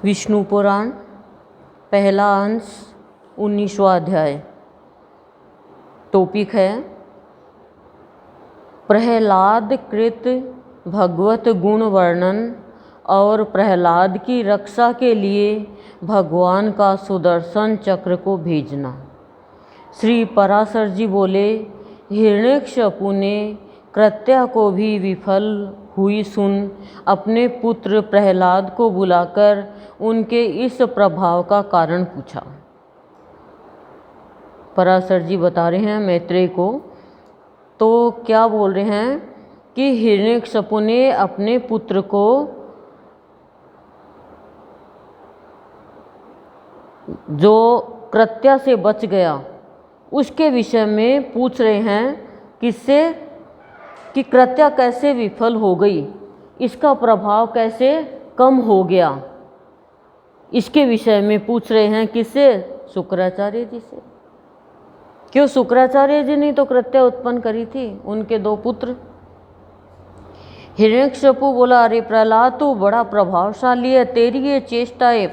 विष्णु पुराण पहला अंश 19वां अध्याय। टॉपिक है प्रहलाद कृत भगवत गुण वर्णन और प्रहलाद की रक्षा के लिए भगवान का सुदर्शन चक्र को भेजना। श्री पराशर जी बोले, हिरण्यकश्यपु ने कृत्या को भी विफल हुई सुन अपने पुत्र प्रहलाद को बुलाकर उनके इस प्रभाव का कारण पूछा। पराशर जी बता रहे हैं मैत्रेय को, तो क्या बोल रहे हैं कि हिरण्यकश्यपु ने अपने पुत्र को जो कृत्या से बच गया उसके विषय में पूछ रहे हैं, किससे, कि कृत्या कैसे विफल हो गई, इसका प्रभाव कैसे कम हो गया, इसके विषय में पूछ रहे हैं। किससे? शुक्राचार्य जी से। क्यों? शुक्राचार्य जी ने तो कृत्या उत्पन्न करी थी, उनके दो पुत्र। हिरण्यकश्यपु बोला, अरे प्रहलाद तू बड़ा प्रभावशाली है, तेरी ये चेष्टाएं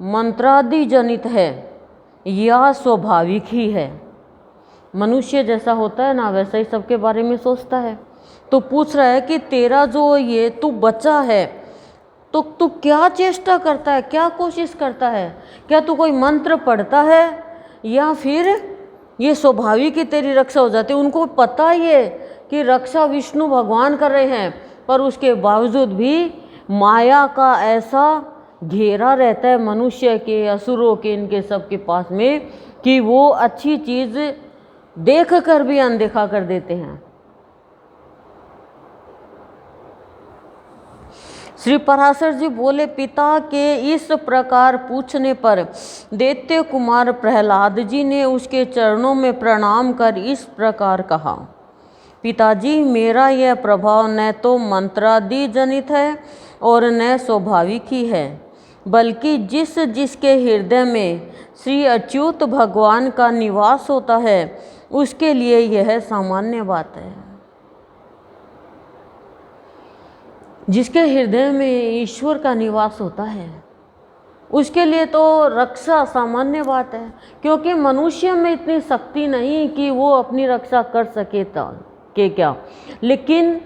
मंत्रादि जनित है, यह स्वाभाविक ही है। मनुष्य जैसा होता है ना, वैसा ही सबके बारे में सोचता है। तो पूछ रहा है कि तेरा जो ये तू बच्चा है, तो तू क्या चेष्टा करता है, क्या कोशिश करता है, क्या तू कोई मंत्र पढ़ता है या फिर ये स्वाभाविक ही तेरी रक्षा हो जाती है। उनको पता ही है कि रक्षा विष्णु भगवान कर रहे हैं, पर उसके बावजूद भी माया का ऐसा घेरा रहता है मनुष्य के, असुरों के, इनके सब के पास में, कि वो अच्छी चीज़ देख कर भी अनदेखा कर देते हैं। श्री पराशर जी बोले, पिता के इस प्रकार पूछने पर दैत्य कुमार प्रहलाद जी ने उसके चरणों में प्रणाम कर इस प्रकार कहा, पिताजी, मेरा यह प्रभाव न तो मंत्रादि जनित है और न स्वाभाविक ही है, बल्कि जिसके हृदय में श्री अच्युत भगवान का निवास होता है उसके लिए यह सामान्य बात है। जिसके हृदय में ईश्वर का निवास होता है उसके लिए तो रक्षा सामान्य बात है, क्योंकि मनुष्य में इतनी शक्ति नहीं कि वो अपनी रक्षा कर सके के क्या। लेकिन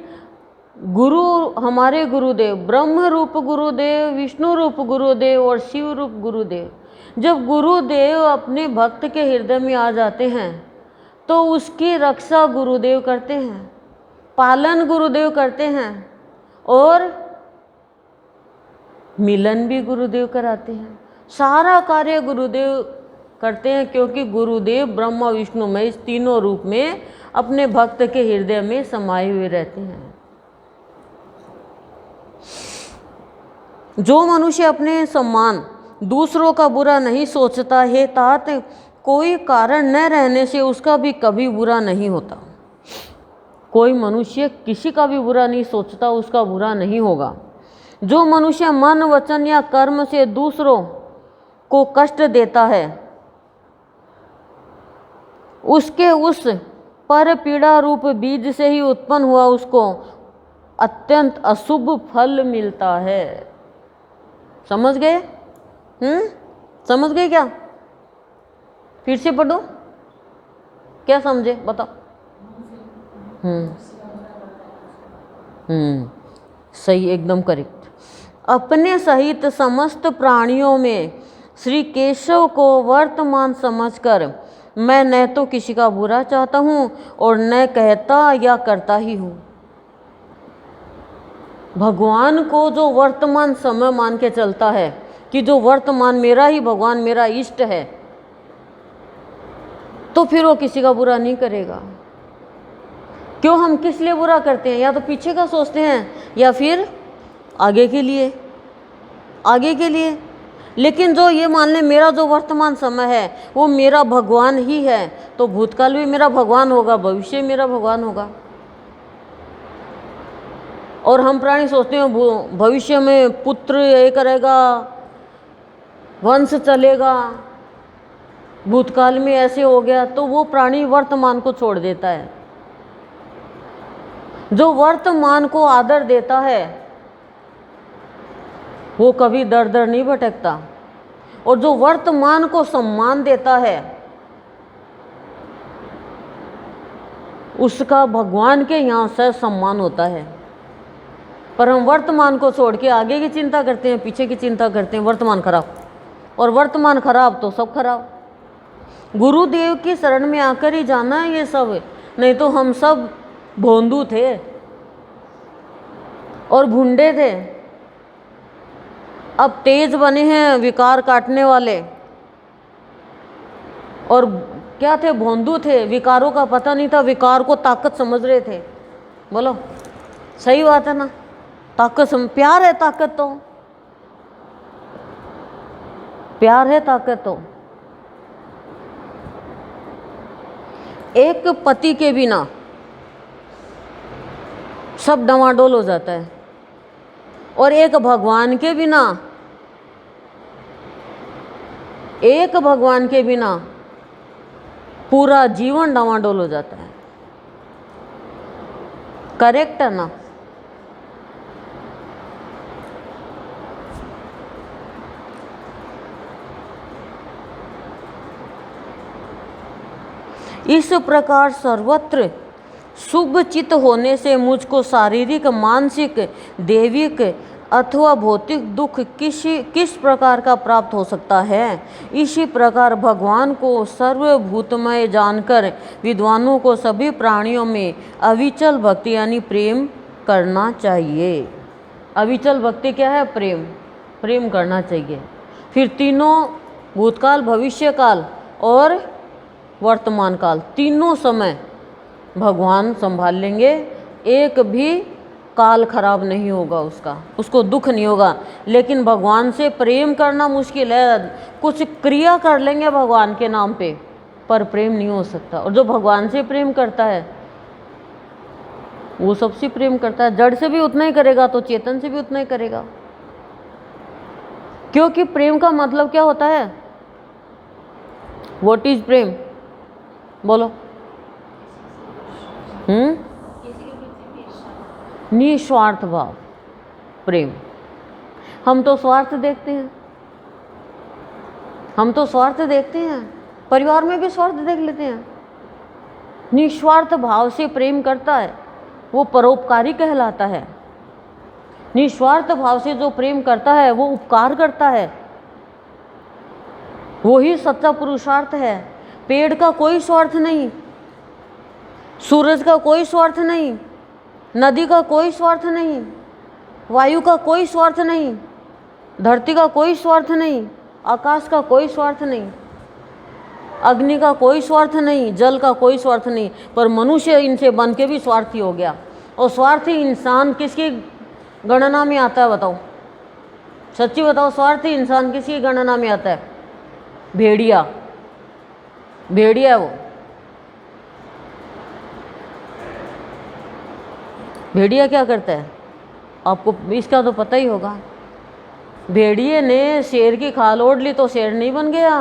गुरु, हमारे गुरुदेव, ब्रह्म रूप गुरुदेव, विष्णु रूप गुरुदेव और शिव रूप गुरुदेव, जब गुरुदेव अपने भक्त के हृदय में आ जाते हैं तो उसकी रक्षा गुरुदेव करते हैं, पालन गुरुदेव करते हैं और मिलन भी गुरुदेव कराते हैं। सारा कार्य गुरुदेव करते हैं, क्योंकि गुरुदेव ब्रह्मा विष्णु महेश तीनों रूप में अपने भक्त के हृदय में समाये हुए रहते हैं। जो मनुष्य अपने सम्मान, दूसरों का बुरा नहीं सोचता है, तात कोई कारण न रहने से उसका भी कभी बुरा नहीं होता। कोई मनुष्य किसी का भी बुरा नहीं सोचता, उसका बुरा नहीं होगा। जो मनुष्य मन, वचन या कर्म से दूसरों को कष्ट देता है, उसके उस पर पीड़ा रूप बीज से ही उत्पन्न हुआ उसको अत्यंत अशुभ फल मिलता है। समझ गए? समझ गए क्या? फिर से पढ़ो, क्या समझे बताओ। सही, एकदम करेक्ट। अपने सहित समस्त प्राणियों में श्री केशव को वर्तमान समझकर मैं न तो किसी का बुरा चाहता हूँ और न कहता या करता ही हूँ। भगवान को जो वर्तमान समय मान के चलता है कि जो वर्तमान मेरा ही भगवान, मेरा इष्ट है, तो फिर वो किसी का बुरा नहीं करेगा। क्यों? हम किस लिए बुरा करते हैं? या तो पीछे का सोचते हैं या फिर आगे के लिए, आगे के लिए। लेकिन जो ये मान ले मेरा जो वर्तमान समय है वो मेरा भगवान ही है, तो भूतकाल भी मेरा भगवान होगा, भविष्य मेरा भगवान होगा। और हम प्राणी सोचते हैं भविष्य में पुत्र ये करेगा, वंश चलेगा, भूतकाल में ऐसे हो गया, तो वो प्राणी वर्तमान को छोड़ देता है। जो वर्तमान को आदर देता है वो कभी दर दर नहीं भटकता। और जो वर्तमान को सम्मान देता है उसका भगवान के यहाँ से सम्मान होता है। पर हम वर्तमान को छोड़ के आगे की चिंता करते हैं, पीछे की चिंता करते हैं, वर्तमान खराब, और वर्तमान खराब तो सब खराब। गुरुदेव की शरण में आकर ही जाना है ये सब, नहीं तो हम सब भोंदू थे और भुंडे थे। अब तेज बने हैं विकार काटने वाले, और क्या थे? भोंदू थे, विकारों का पता नहीं था, विकार को ताकत समझ रहे थे। बोलो सही बात है ना? ताकत प्यार है, ताकत तो प्यार है, ताकत तो। एक पति के बिना सब डवाडोल हो जाता है, और एक भगवान के बिना, एक भगवान के बिना पूरा जीवन डवाडोल हो जाता है। करेक्ट है ना? इस प्रकार सर्वत्र शुभ चित्त होने से मुझको शारीरिक, मानसिक, दैविक अथवा भौतिक दुख किस प्रकार का प्राप्त हो सकता है? इसी प्रकार भगवान को सर्वभूतमय जानकर विद्वानों को सभी प्राणियों में अविचल भक्ति यानी प्रेम करना चाहिए। अविचल भक्ति क्या है? प्रेम, प्रेम करना चाहिए। फिर तीनों भूतकाल, भविष्य काल और वर्तमान काल, तीनों समय भगवान संभाल लेंगे। एक भी काल खराब नहीं होगा उसका, उसको दुख नहीं होगा। लेकिन भगवान से प्रेम करना मुश्किल है। कुछ क्रिया कर लेंगे भगवान के नाम पे, पर प्रेम नहीं हो सकता। और जो भगवान से प्रेम करता है वो सबसे प्रेम करता है। जड़ से भी उतना ही करेगा तो चेतन से भी उतना ही करेगा। क्योंकि प्रेम का मतलब क्या होता है? व्हाट इज प्रेम? बोलो। निस्वार्थ भाव, प्रेम। हम तो स्वार्थ देखते हैं, हम तो स्वार्थ देखते हैं, परिवार में भी स्वार्थ देख लेते हैं। निस्वार्थ भाव से प्रेम करता है वो परोपकारी कहलाता है। निस्वार्थ भाव से जो प्रेम करता है वो उपकार करता है, वही सच्चा पुरुषार्थ है। पेड़ का कोई स्वार्थ नहीं, सूरज का कोई स्वार्थ नहीं, नदी का कोई स्वार्थ नहीं, वायु का कोई स्वार्थ नहीं, धरती का कोई स्वार्थ नहीं, आकाश का कोई स्वार्थ नहीं, अग्नि का कोई स्वार्थ नहीं, जल का कोई स्वार्थ नहीं। पर मनुष्य इनसे बन के भी स्वार्थी हो गया। और स्वार्थी इंसान किसकी गणना में आता है? बताओ, सच्ची बताओ, स्वार्थी इंसान किसकी गणना में आता है? भेड़िया, भेड़िया। वो भेड़िया क्या करता है? आपको इसका तो पता ही होगा। भेड़िए ने शेर की खाल ओढ़ ली तो शेर नहीं बन गया।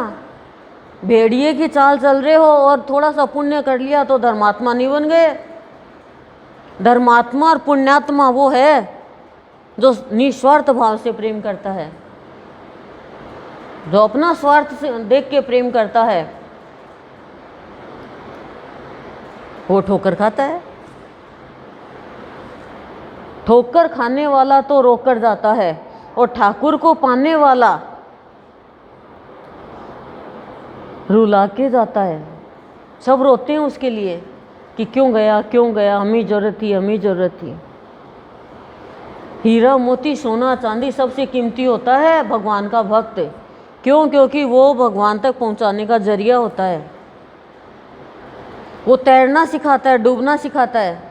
भेड़िए की चाल चल रहे हो और थोड़ा सा पुण्य कर लिया तो धर्मात्मा नहीं बन गए। धर्मात्मा और पुण्यात्मा वो है जो निस्वार्थ भाव से प्रेम करता है। जो अपना स्वार्थ से देख के प्रेम करता है वो ठोकर खाता है। ठोकर खाने वाला तो रोकर जाता है, और ठाकुर को पाने वाला रुला के जाता है। सब रोते हैं उसके लिए कि क्यों गया, क्यों गया, हमें जरूरत थी, हमें जरूरत थी। हीरा मोती सोना चांदी सबसे कीमती होता है भगवान का भक्त। क्यों? क्योंकि वो भगवान तक पहुंचाने का जरिया होता है। वो तैरना सिखाता है, डूबना सिखाता है।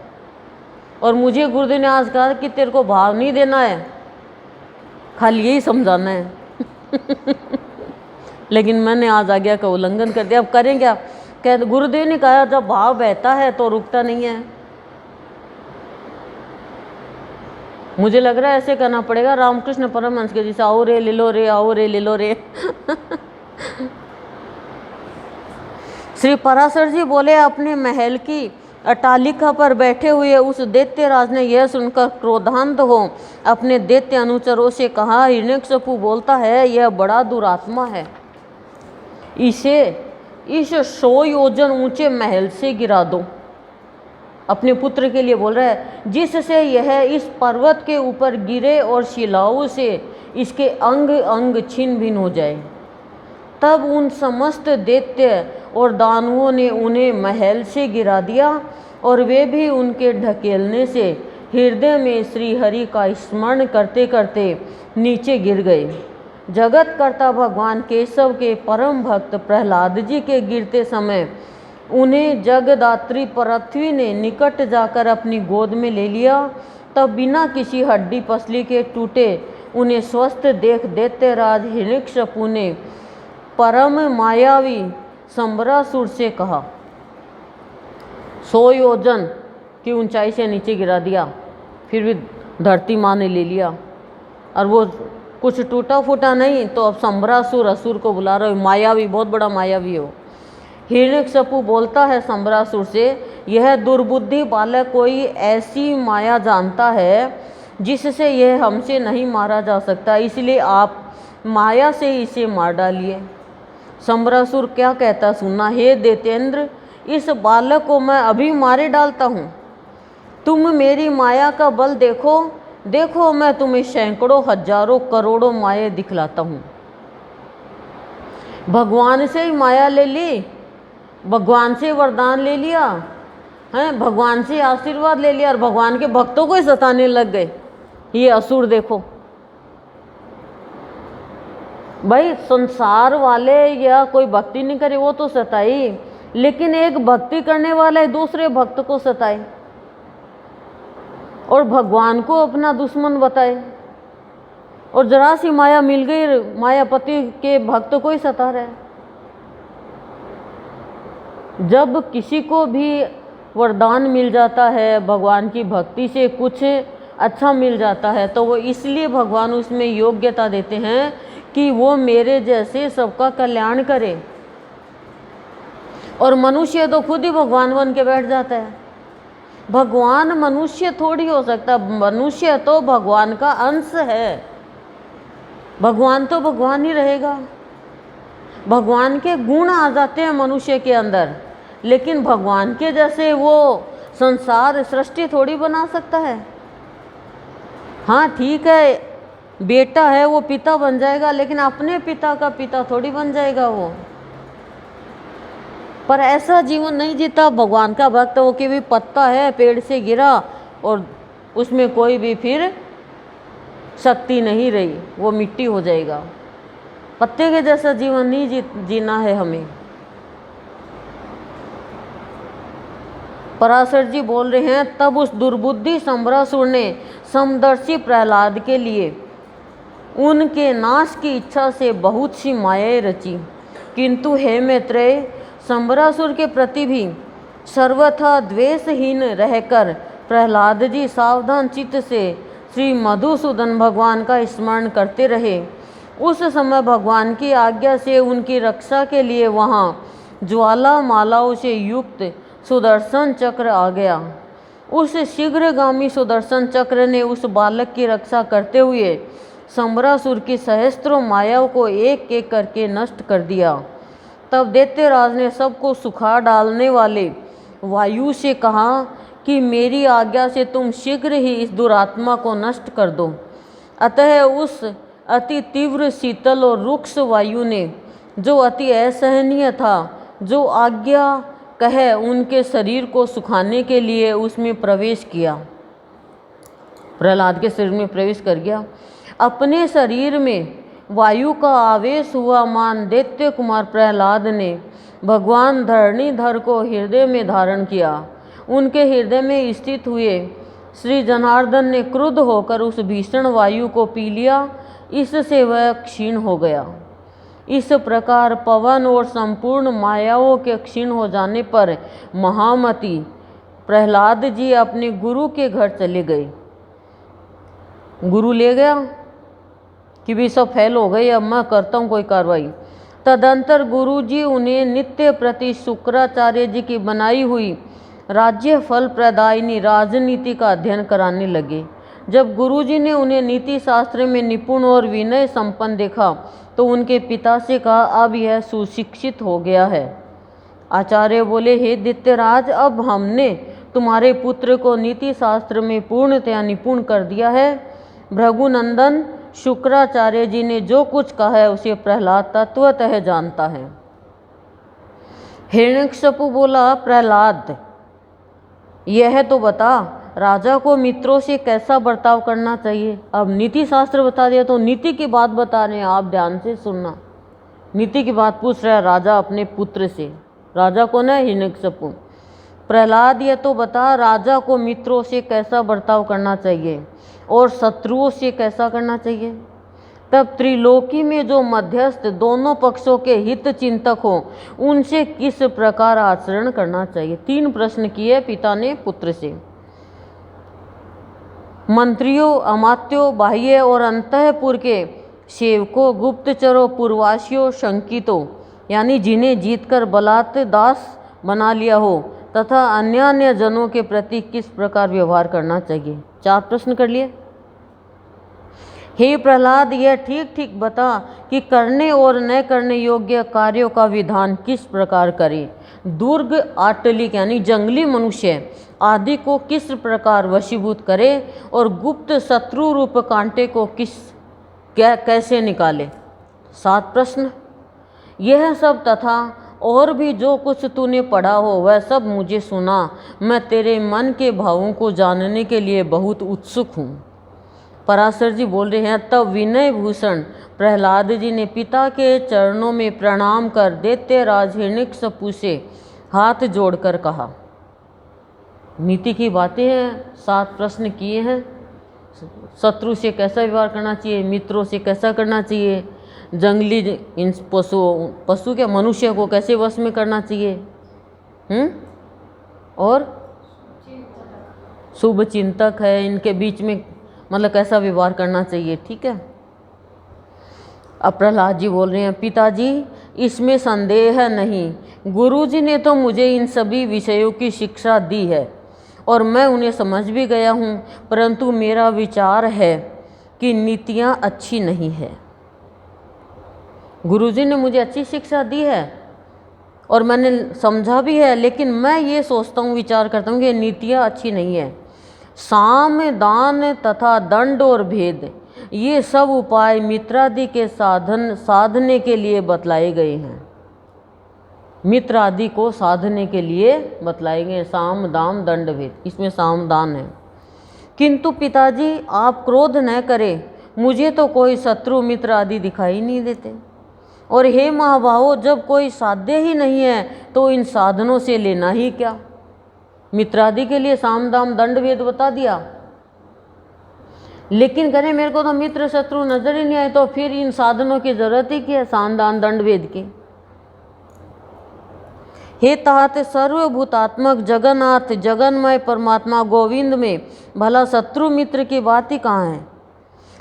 और मुझे गुरुदेव ने आज कहा कि तेरे को भाव नहीं देना है, खाली यही समझाना है। लेकिन मैंने आज आज्ञा का उल्लंघन कर दिया। अब करें क्या? कह गुरुदेव ने कहा जब भाव बहता है तो रुकता नहीं है। मुझे लग रहा है ऐसे करना पड़ेगा रामकृष्ण परमहंस के जैसे, आओ रे ले लो रे, आओ रे ले लो रे। श्री पराशर जी बोले अपने महल की अट्टालिका पर बैठे हुए उस दैत्यराज ने यह सुनकर क्रोधान्त हो अपने दैत्य अनुचरों से कहा, हिरण्यकशिपु बोलता है, यह बड़ा दुरात्मा है, इसे इस 100 योजन ऊंचे महल से गिरा दो। अपने पुत्र के लिए बोल रहा है, जिससे यह इस पर्वत के ऊपर गिरे और शिलाओं से इसके अंग अंग छिन्न भिन्न हो जाए। तब उन समस्त दैत्य और दानवों ने उन्हें महल से गिरा दिया और वे भी उनके ढकेलने से हृदय में श्री हरि का स्मरण करते करते नीचे गिर गए। जगत कर्ता भगवान केशव के परम भक्त प्रहलाद जी के गिरते समय उन्हें जगदात्री पृथ्वी ने निकट जाकर अपनी गोद में ले लिया। तब बिना किसी हड्डी पसली के टूटे उन्हें स्वस्थ देख दैत्यराज हिरण्यकशिपु ने परम मायावी संबरासुर से कहा, 100 योजन की ऊंचाई से नीचे गिरा दिया, फिर भी धरती माँ ने ले लिया और वो कुछ टूटा फूटा नहीं, तो अब संबरासुर असुर को बुला रहे हो, मायावी, बहुत बड़ा मायावी हो। हिरण्यकशिपु बोलता है संबरासुर से, यह दुर्बुद्धि बालक कोई ऐसी माया जानता है जिससे यह हमसे नहीं मारा जा सकता, इसलिए आप माया से इसे मार डालिए। संबरासुर क्या कहता सुनना, हे दैत्येंद्र, इस बालक को मैं अभी मारे डालता हूँ। तुम मेरी माया का बल देखो, देखो मैं तुम्हें सैकड़ों हजारों करोड़ों माया दिखलाता हूँ। भगवान से ही माया ले ली, भगवान से वरदान ले लिया है, भगवान से आशीर्वाद ले लिया और भगवान के भक्तों को ही सताने लग गए। ये असुर देखो भाई, संसार वाले या कोई भक्ति नहीं करे वो तो सताई, लेकिन एक भक्ति करने वाला है दूसरे भक्त को सताए और भगवान को अपना दुश्मन बताए, और जरा सी माया मिल गई मायापति के भक्त को ही सता रहा है। जब किसी को भी वरदान मिल जाता है, भगवान की भक्ति से कुछ अच्छा मिल जाता है, तो वो इसलिए भगवान उसमें योग्यता देते हैं कि वो मेरे जैसे सबका कल्याण करे। और मनुष्य तो खुद ही भगवान बन के बैठ जाता है। भगवान मनुष्य थोड़ी हो सकता, मनुष्य तो भगवान का अंश है, भगवान तो भगवान ही रहेगा। भगवान के गुण आ जाते हैं मनुष्य के अंदर, लेकिन भगवान के जैसे वो संसार सृष्टि थोड़ी बना सकता है। हाँ ठीक है, बेटा है वो पिता बन जाएगा, लेकिन अपने पिता का पिता थोड़ी बन जाएगा वो। पर ऐसा जीवन नहीं जीता भगवान का भक्त, वो कि भी पत्ता है पेड़ से गिरा और उसमें कोई भी फिर शक्ति नहीं रही, वो मिट्टी हो जाएगा। पत्ते के जैसा जीवन नहीं जीना है हमें। पराशर जी बोल रहे हैं, तब उस दुर्बुद्धि संबरासुर ने समदर्शी प्रहलाद के लिए उनके नाश की इच्छा से बहुत सी मायाएं रची, किंतु हे मैत्रेय, संबरासुर के प्रति भी सर्वथा द्वेषहीन रहकर प्रहलाद जी सावधान चित्त से श्री मधुसूदन भगवान का स्मरण करते रहे। उस समय भगवान की आज्ञा से उनकी रक्षा के लिए वहाँ ज्वाला मालाओं से युक्त सुदर्शन चक्र आ गया। उस शीघ्रगामी सुदर्शन चक्र ने उस बालक की रक्षा करते हुए संबरासुर की सहस्त्रों मायाओं को एक एक करके नष्ट कर दिया। तब दैत्यराज ने सबको सुखा डालने वाले वायु से कहा कि मेरी आज्ञा से तुम शीघ्र ही इस दुरात्मा को नष्ट कर दो। अतः उस अति तीव्र शीतल और रुक्ष वायु ने, जो अति असहनीय था, जो आज्ञा कहे उनके शरीर को सुखाने के लिए उसमें प्रवेश किया, प्रहलाद के शरीर में प्रवेश कर गया। अपने शरीर में वायु का आवेश हुआ मान दैत्य कुमार प्रहलाद ने भगवान धरणीधर को हृदय में धारण किया। उनके हृदय में स्थित हुए श्री जनार्दन ने क्रुद्ध होकर उस भीषण वायु को पी लिया, इससे वह क्षीण हो गया। इस प्रकार पवन और संपूर्ण मायाओं के क्षीण हो जाने पर महामती प्रहलाद जी अपने गुरु के घर चले गए। गुरु ले गया कि भी सब फैल हो गई, अब मैं करता हूँ कोई कार्रवाई। तदंतर गुरु जी उन्हें नित्य प्रति शुक्राचार्य जी की बनाई हुई राज्य फल प्रदायिनी राजनीति का अध्ययन कराने लगे। जब गुरुजी ने उन्हें नीति शास्त्र में निपुण और विनय संपन्न देखा तो उनके पिता से कहा, अब यह सुशिक्षित हो गया है। आचार्य बोले, हे दैत्यराज, अब हमने तुम्हारे पुत्र को नीति शास्त्र में पूर्णतया निपुण कर दिया है। भृगुनंदन, शुक्राचार्य जी ने जो कुछ कहा है उसे प्रहलाद तत्वतः जानता है। हिरण्यकशिपु बोला, प्रहलाद, यह तो बता, राजा को मित्रों से कैसा बर्ताव करना चाहिए। अब नीति शास्त्र बता दिया तो नीति की बात बता रहे हैं, आप ध्यान से सुनना। नीति की बात पूछ रहा है राजा अपने पुत्र से। राजा कौन है? हिरण्यकशिपु। प्रहलाद, यह तो बता, राजा को मित्रों से कैसा बर्ताव करना चाहिए और शत्रुओं से कैसा करना चाहिए। तब त्रिलोकी में जो मध्यस्थ दोनों पक्षों के हित चिंतक हो उनसे किस प्रकार आचरण करना चाहिए। 3 प्रश्न किए पिता ने पुत्र से। मंत्रियों, अमात्यों, बाह्य और अंतःपुर के सेवकों, गुप्तचरों, पूर्ववासियों, शंकितों यानी जिन्हें जीतकर बलात् दास बना लिया हो तथा अन्य अन्य जनों के प्रति किस प्रकार व्यवहार करना चाहिए। 4 प्रश्न कर लिए। हे प्रहलाद, यह ठीक ठीक बता कि करने और न करने योग्य कार्यों का विधान किस प्रकार करें। दुर्ग, आटलिक यानी जंगली मनुष्य आदि को किस प्रकार वशीभूत करे और गुप्त शत्रु रूप कांटे को कैसे निकाले। 7 प्रश्न। यह सब तथा और भी जो कुछ तूने पढ़ा हो वह सब मुझे सुना। मैं तेरे मन के भावों को जानने के लिए बहुत उत्सुक हूँ। पराशर जी बोल रहे हैं, तब विनय भूषण प्रहलाद जी ने पिता के चरणों में प्रणाम कर दैत्यराज हिरण्यकशिपु से हाथ जोड़कर कहा। नीति की बातें हैं, 7 प्रश्न किए हैं। शत्रु से कैसा व्यवहार करना चाहिए, मित्रों से कैसा करना चाहिए, जंगली इन पशु के मनुष्य को कैसे वश में करना चाहिए, और शुभ चिंतक है इनके बीच में मतलब कैसा व्यवहार करना चाहिए। ठीक है। अब प्रहलाद जी बोल रहे हैं, पिताजी इसमें संदेह नहीं, गुरुजी ने तो मुझे इन सभी विषयों की शिक्षा दी है और मैं उन्हें समझ भी गया हूँ, परंतु मेरा विचार है कि नीतियाँ अच्छी नहीं है। गुरुजी ने मुझे अच्छी शिक्षा दी है और मैंने समझा भी है, लेकिन मैं ये सोचता हूँ, विचार करता हूँ कि नीतियाँ अच्छी नहीं है। साम, दान तथा दंड और भेद ये सब उपाय मित्रादि के साधने के लिए बतलाए गए हैं। मित्र आदि को साधने के लिए बतलाए गए, साम, दाम, दंड, भेद, इसमें साम दान है। किंतु पिताजी आप क्रोध न करें, मुझे तो कोई शत्रु मित्र आदि दिखाई नहीं देते, और हे महाभावो, जब कोई साध्य ही नहीं है तो इन साधनों से लेना ही क्या। मित्रादि के लिए साम, दाम, दंड, भेद बता दिया, लेकिन करें मेरे को तो मित्र शत्रु नजर ही नहीं आए, तो फिर इन साधनों की जरूरत ही क्या है, साम, दान, दंड, भेद की। हे तात सर्वभूतात्मक जगन्नाथ जगन्मय परमात्मा गोविंद में भला शत्रु मित्र की बात ही कहाँ है।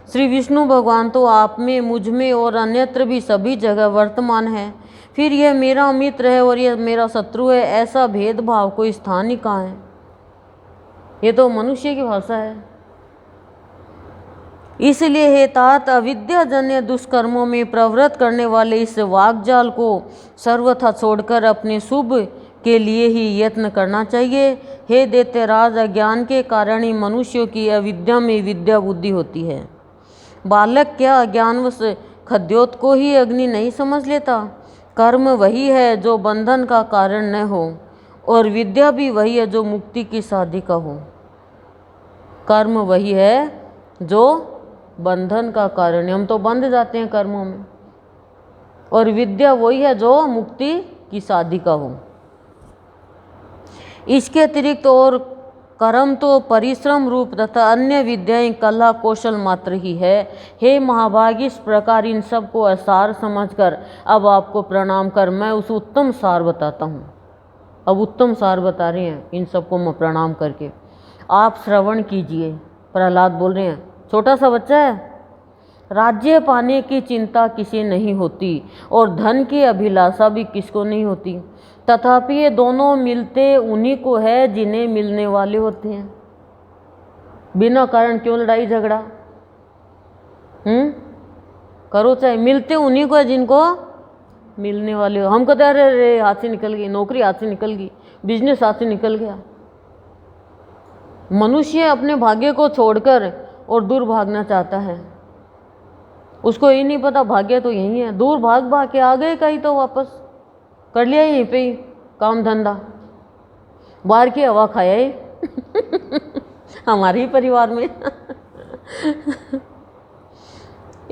श्री विष्णु भगवान तो आप में, मुझ में और अन्यत्र भी सभी जगह वर्तमान है, फिर यह मेरा मित्र है और यह मेरा शत्रु है, ऐसा भेदभाव कोई स्थान ही कहाँ है। ये तो मनुष्य की भाषा है। इसलिए हे तात अविद्याजन्य दुष्कर्मों में प्रवृत्त करने वाले इस वाग्जाल को सर्वथा छोड़कर अपने शुभ के लिए ही यत्न करना चाहिए। हे दैत्यराज, अज्ञान के कारण ही मनुष्यों की अविद्या में विद्या बुद्धि होती है। बालक क्या अज्ञानवश खद्योत को ही अग्नि नहीं समझ लेता। कर्म वही है जो बंधन का कारण न हो, और विद्या भी वही है जो मुक्ति की साधिका हो। कर्म वही है जो बंधन का कारण है, हम तो बंध जाते हैं कर्मों में, और विद्या वही है जो मुक्ति की साधिका हो। इसके अतिरिक्त और कर्म तो परिश्रम रूप तथा अन्य विद्याएं कला कौशल मात्र ही है। हे महाभागी, इस प्रकार इन सब को असार समझकर अब आपको प्रणाम कर मैं उस उत्तम सार बताता हूँ। अब उत्तम सार बता रहे हैं इन सबको मैं प्रणाम करके, आप श्रवण कीजिए। प्रहलाद बोल रहे हैं, छोटा सा बच्चा है, राज्य पाने की चिंता किसी नहीं होती और धन की अभिलाषा भी किसको नहीं होती, तथापि ये दोनों मिलते उन्हीं को है जिन्हें मिलने वाले होते हैं। बिना कारण क्यों लड़ाई झगड़ा? करो चाहे, मिलते उन्हीं को है जिनको मिलने वाले हो। हम कहते अरे रे हाथ से निकल गई, नौकरी हाथ से निकल गई, बिजनेस हाथ से निकल गया। मनुष्य अपने भाग्य को छोड़कर और दूर भागना चाहता है। उसको ये नहीं पता भाग्य तो यही है। दूर भाग भाग के आ गए कहीं तो वापस कर लिया यहीं पे ही काम धंधा, बाहर की हवा खाया ही हमारे ही परिवार में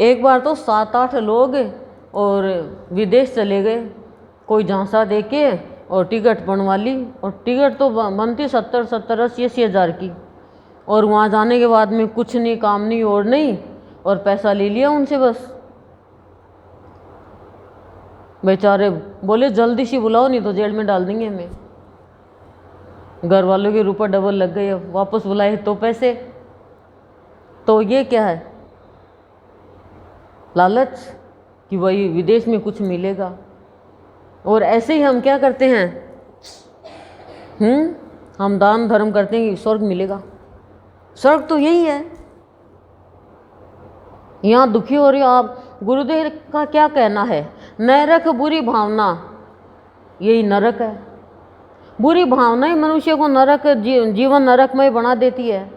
एक बार तो 7-8 लोग और विदेश चले गए, कोई झांसा दे के और टिकट बनवा ली, और टिकट तो बनती 70-80 हज़ार की, और वहाँ जाने के बाद में कुछ नहीं, काम नहीं और नहीं, और पैसा ले लिया उनसे बस। बेचारे बोले जल्दी से बुलाओ नहीं तो जेल में डाल देंगे हमें। घर वालों के रुपये डबल लग गए, वापस बुलाए तो पैसे। तो ये क्या है? लालच कि वही विदेश में कुछ मिलेगा। और ऐसे ही हम क्या करते हैं, हम दान धर्म करते हैं कि स्वर्ग मिलेगा। स्वर्ग तो यही है। यहाँ दुखी हो रही हो आप, गुरुदेव का क्या कहना है? नरक बुरी भावना, यही नरक है। बुरी भावना ही मनुष्य को नरक, जीवन नरकमय बना देती है।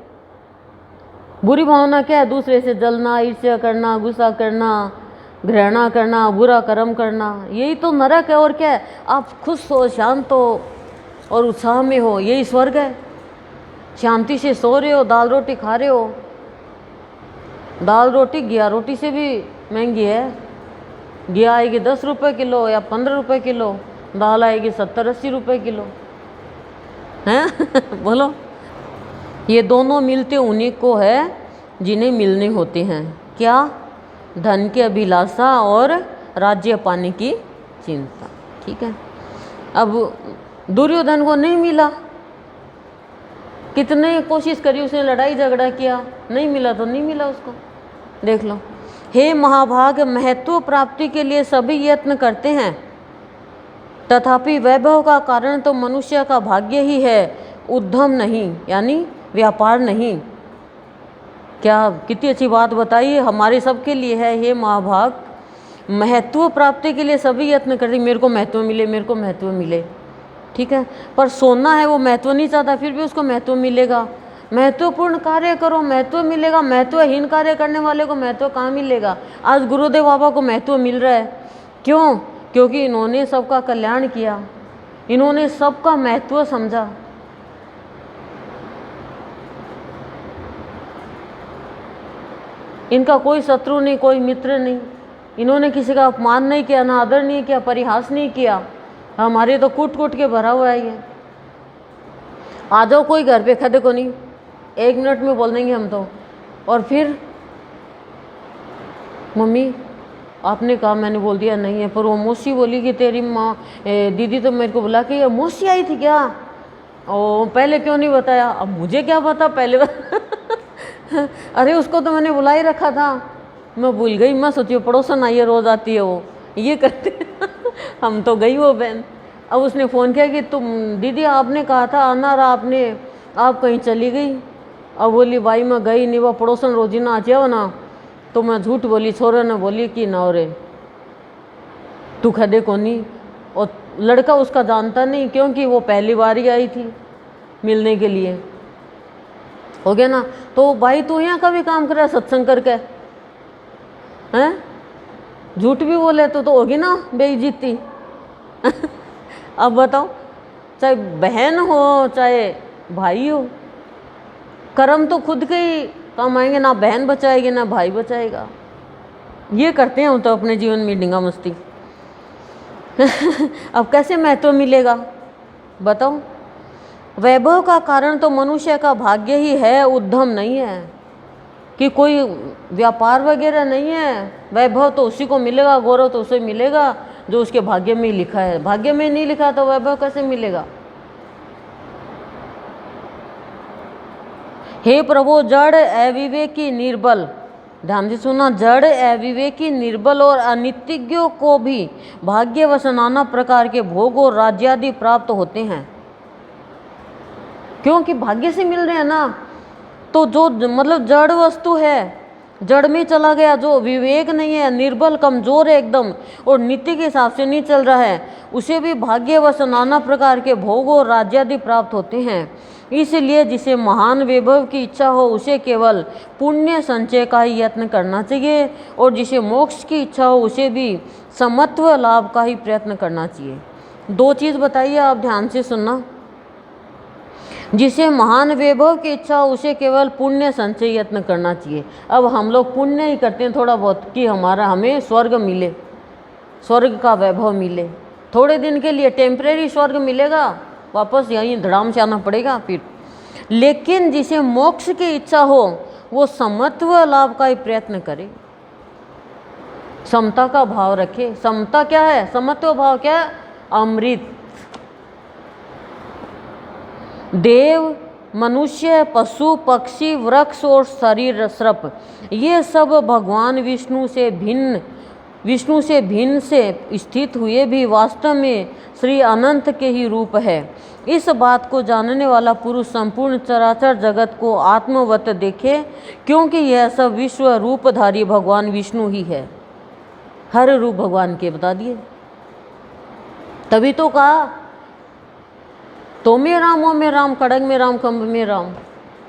बुरी भावना क्या है? दूसरे से जलना, ईर्ष्या करना, गुस्सा करना, घृणा करना, बुरा कर्म करना, यही तो नरक है। और क्या है? आप खुश हो, शांत हो और उत्साह में हो, यही स्वर्ग है। शांति से सो रहे हो, दाल रोटी खा रहे हो। दाल रोटी घिया रोटी से भी महंगी है। घिया आएगी 10 रुपये किलो या 15 रुपये किलो, दाल आएगी 70-80 रुपये किलो, हैं बोलो। ये दोनों मिलते उन्हीं को है जिन्हें मिलने होते हैं। क्या? धन की अभिलाषा और राज्य पाने की चिंता। ठीक है। अब दुर्योधन को नहीं मिला, कितने कोशिश करी उसने, लड़ाई झगड़ा किया, नहीं मिला तो नहीं मिला उसको। देख लो। हे महाभाग, महत्व प्राप्ति के लिए सभी यत्न करते हैं, तथापि वैभव का कारण तो मनुष्य का भाग्य ही है, उद्यम नहीं, यानी व्यापार नहीं। क्या कितनी अच्छी बात बताइए, हमारे सबके लिए है। हे महाभाग, महत्व प्राप्ति के लिए सभी यत्न करते, मेरे को महत्व मिले, मेरे को महत्व मिले। ठीक है, पर सोना है वो महत्व नहीं चाहता, फिर भी उसको महत्व मिलेगा। महत्वपूर्ण कार्य करो, महत्व मिलेगा। महत्वहीन कार्य करने वाले को महत्व कहाँ मिलेगा? आज गुरुदेव बाबा को महत्व मिल रहा है, क्यों? क्योंकि इन्होंने सबका कल्याण किया, इन्होंने सबका महत्व समझा। इनका कोई शत्रु नहीं, कोई मित्र नहीं, इन्होंने किसी का अपमान नहीं किया, ना आदर नहीं किया, परिहास नहीं किया। हमारे तो कूट कूट के भरा हुआ है ये। आ जाओ कोई घर पे, खदे को नहीं, 1 मिनट में बोल देंगे हम तो। और फिर मम्मी आपने कहा, मैंने बोल दिया नहीं है, पर वो मौसी बोली कि तेरी माँ दीदी तो मेरे को बुला के, ये मौसी आई थी क्या? ओ पहले क्यों नहीं बताया? अब मुझे क्या पता पहले अरे उसको तो मैंने बुला ही रखा था, मैं भूल गई। मैं सोची पड़ोसन आई है, रोज आती है वो, ये करते हम तो गई वो बहन। अब उसने फ़ोन किया कि तुम दीदी आपने कहा था आना रहा आपने, आप कहीं चली गई। अब बोली भाई मैं गई नहीं, वो पड़ोसन रोजी ना आ जाओ ना। तो मैं झूठ बोली, छोरा ने बोली कि ना रे तू खदे को नहीं। और लड़का उसका जानता नहीं, क्योंकि वो पहली बार ही आई थी मिलने के लिए। हो गया ना? तो भाई तू यहाँ का भी काम कर रहा है सत्संग करके, हैं? झूठ भी बोले तो होगी ना बेइज्जती अब बताओ, चाहे बहन हो चाहे भाई हो, कर्म तो खुद के ही काम आएंगे, ना बहन बचाएगी ना भाई बचाएगा। ये करते हैं हम तो अपने जीवन में डिंगा मस्ती अब कैसे महत्व मिलेगा बताओ? वैभव का कारण तो मनुष्य का भाग्य ही है, उद्यम नहीं है, कि कोई व्यापार वगैरह नहीं है। वैभव तो उसी को मिलेगा, गौरव तो उसे मिलेगा जो उसके भाग्य में लिखा है। भाग्य में नहीं लिखा तो वैभव कैसे मिलेगा? हे प्रभु, जड़ अविवेकी निर्बल ध्यान से सुना, जड़ अविवेकी निर्बल और अनित्यों को भी भाग्यवश नाना प्रकार के भोग और राज्यादि प्राप्त होते हैं, क्योंकि भाग्य से मिल रहे हैं ना। तो जो मतलब जड़ वस्तु है, जड़ में चला गया, जो विवेक नहीं है, निर्बल कमजोर है एकदम, और नीति के हिसाब से नहीं चल रहा है, उसे भी भाग्यवश नाना प्रकार के भोग और राज्यादि प्राप्त होते हैं। इसलिए जिसे महान वैभव की इच्छा हो उसे केवल पुण्य संचय का ही यत्न करना चाहिए, और जिसे मोक्ष की इच्छा हो उसे भी समत्व लाभ का ही प्रयत्न करना चाहिए। दो चीज़ बताइए, आप ध्यान से सुनना। जिसे महान वैभव की इच्छा हो उसे केवल पुण्य संचय यत्न करना चाहिए। अब हम लोग पुण्य ही करते हैं थोड़ा बहुत कि हमें स्वर्ग मिले, स्वर्ग का वैभव मिले, थोड़े दिन के लिए टेम्परेरी स्वर्ग मिलेगा, वापस यहीं धड़ाम से आना पड़ेगा फिर। लेकिन जिसे मोक्ष की इच्छा हो वो समत्व लाभ का ही प्रयत्न करे, समता का भाव रखे। समता क्या है? समत्व भाव क्या है? अमृत। देव, मनुष्य, पशु, पक्षी, वृक्ष और शरीर सर्प, ये सब भगवान विष्णु से भिन्न से स्थित हुए भी वास्तव में श्री अनंत के ही रूप है। इस बात को जानने वाला पुरुष संपूर्ण चराचर जगत को आत्मवत देखे, क्योंकि यह सब विश्व रूपधारी भगवान विष्णु ही है। हर रूप भगवान के बता दिए, तभी तो कहा तो में राम, ओ में राम, खड़ग में राम, खंभ में राम।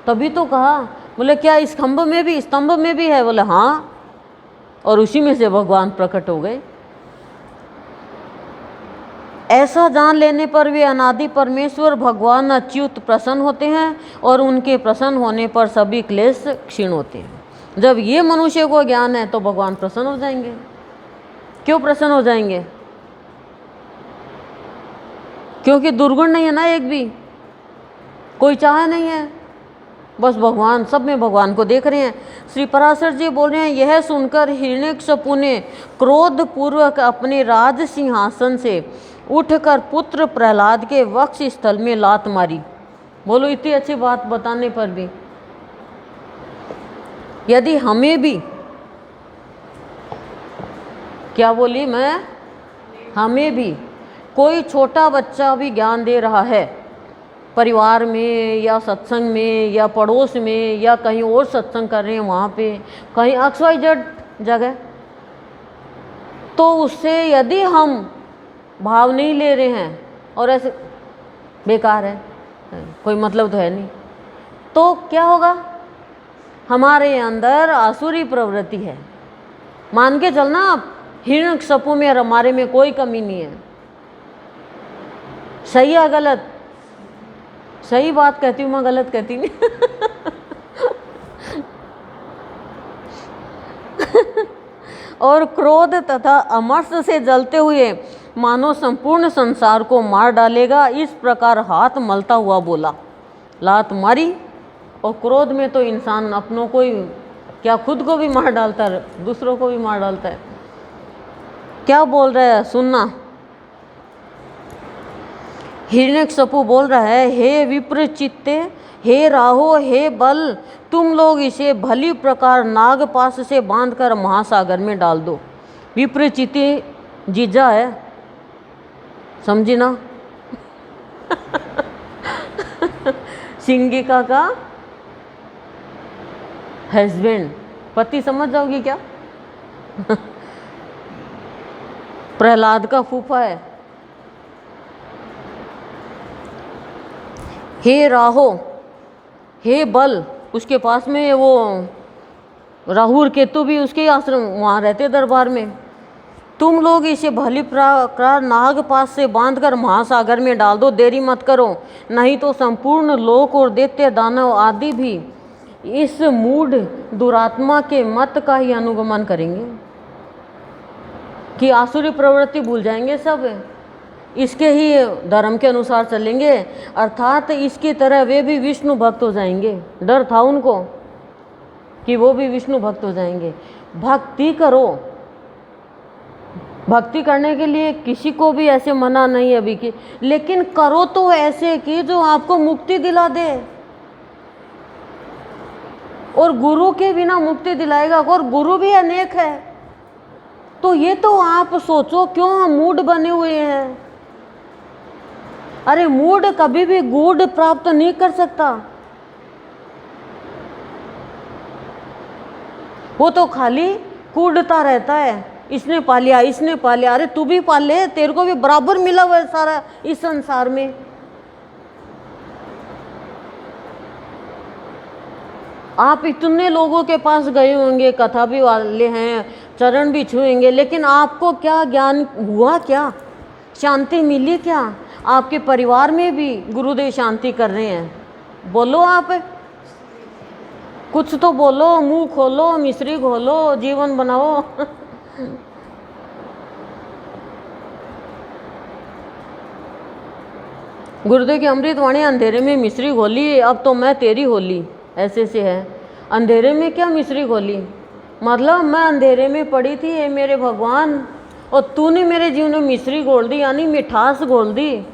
तभी तो कहा। बोले क्या इस खंभ में भी, स्तंभ में भी है? बोले हाँ, और उसी में से भगवान प्रकट हो गए। ऐसा जान लेने पर वे अनादि परमेश्वर भगवान अच्युत प्रसन्न होते हैं, और उनके प्रसन्न होने पर सभी क्लेश क्षीण होते हैं। जब ये मनुष्य को ज्ञान है तो भगवान प्रसन्न हो जाएंगे। क्यों प्रसन्न हो जाएंगे? क्योंकि दुर्गुण नहीं है ना, एक भी कोई चाह नहीं है, बस भगवान, सब में भगवान को देख रहे हैं। श्री पराशर जी बोल रहे हैं, यह सुनकर हिरण्यकशिपु ने क्रोध पूर्वक अपने राज सिंहासन से उठकर पुत्र प्रहलाद के वक्ष स्थल में लात मारी। बोलो, इतनी अच्छी बात बताने पर भी यदि हमें भी, क्या बोली मैं, हमें भी कोई छोटा बच्चा भी ज्ञान दे रहा है, परिवार में या सत्संग में या पड़ोस में या कहीं और सत्संग कर रहे हैं वहाँ पे, कहीं XYZ जगह, तो उससे यदि हम भाव नहीं ले रहे हैं और ऐसे बेकार है, कोई मतलब तो है नहीं, तो क्या होगा? हमारे अंदर आसुरी प्रवृत्ति है। मान के चलना आप, हिरण्यकशिपु में और हमारे में कोई कमी नहीं है। सही है गलत? सही बात कहती हूँ मैं, गलत कहती नहीं। और क्रोध तथा अमर्ष से जलते हुए मानो संपूर्ण संसार को मार डालेगा, इस प्रकार हाथ मलता हुआ बोला। लात मारी, और क्रोध में तो इंसान अपनों को ही क्या, खुद को भी मार डालता है, दूसरों को भी मार डालता है। क्या बोल रहा है सुनना। हिरण्यकशिपु बोल रहा है, हे विप्र चित्ते, हे राहो, हे बल, तुम लोग इसे भली प्रकार नागपाश से बांधकर महासागर में डाल दो। विप्र चित्ते जीजा है, समझी ना? सिंगिका का हस्बैंड, पति, समझ जाओगी क्या? प्रहलाद का फूफा है। हे राहो, हे बल, उसके पास में वो राहु और केतु भी उसके आश्रम वहाँ रहते दरबार में। तुम लोग इसे भली प्रकार नागपाश से बांधकर महासागर में डाल दो, देरी मत करो, नहीं तो संपूर्ण लोक और दैत्य दानव आदि भी इस मूढ़ दुरात्मा के मत का ही अनुगमन करेंगे कि आसुरी प्रवृत्ति भूल जाएंगे, सब इसके ही धर्म के अनुसार चलेंगे, अर्थात इसकी तरह वे भी विष्णु भक्त हो जाएंगे। डर था उनको कि वो भी विष्णु भक्त हो जाएंगे। भक्ति करो, भक्ति करने के लिए किसी को भी ऐसे मना नहीं है अभी की, लेकिन करो तो ऐसे कि जो आपको मुक्ति दिला दे। और गुरु के बिना मुक्ति दिलाएगा, और गुरु भी अनेक है। तो ये तो आप सोचो क्यों हम मूड बने हुए हैं। अरे मूड कभी भी गुड प्राप्त नहीं कर सकता, वो तो खाली कूदता रहता है, इसने पा लिया, इसने पा लिया। अरे तू भी पा ले, तेरे को भी बराबर मिला हुआ है सारा इस संसार में। आप इतने लोगों के पास गए होंगे, कथा भी वाले हैं, चरण भी छुएंगे, लेकिन आपको क्या ज्ञान हुआ, क्या शांति मिली, क्या आपके परिवार में भी गुरुदेव शांति कर रहे हैं? बोलो, आप कुछ तो बोलो, मुंह खोलो, मिश्री खोलो, जीवन बनाओ। गुरुदेव की अमृत वाणी, अंधेरे में मिश्री घोली, अब तो मैं तेरी होली, ऐसे से है। अंधेरे में क्या मिश्री घोली, मतलब मैं अंधेरे में पड़ी थी, ये मेरे भगवान, और तूने मेरे जीवन में मिश्री घोल दी, यानी मिठास घोल दी।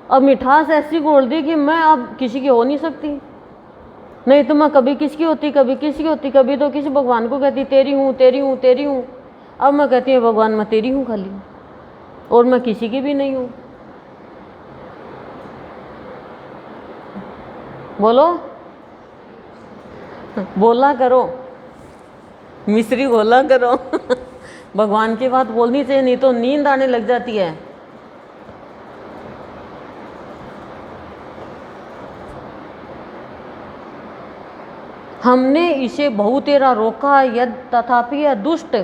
अब मिठास ऐसी घोल दी कि मैं अब किसी की हो नहीं सकती। नहीं तो मैं कभी किसकी होती, कभी किसकी होती, कभी तो किसी भगवान को कहती तेरी हूँ, तेरी हूँ, तेरी हूँ। अब मैं कहती हूँ भगवान मैं तेरी हूँ खाली, और मैं किसी की भी नहीं हूँ। बोलो, बोला करो, मिश्री घोला करो। भगवान की बात बोलनी चाहिए, नहीं तो नींद आने लग जाती है। हमने इसे बहुतेरा रोका, यद तथापि यह दुष्ट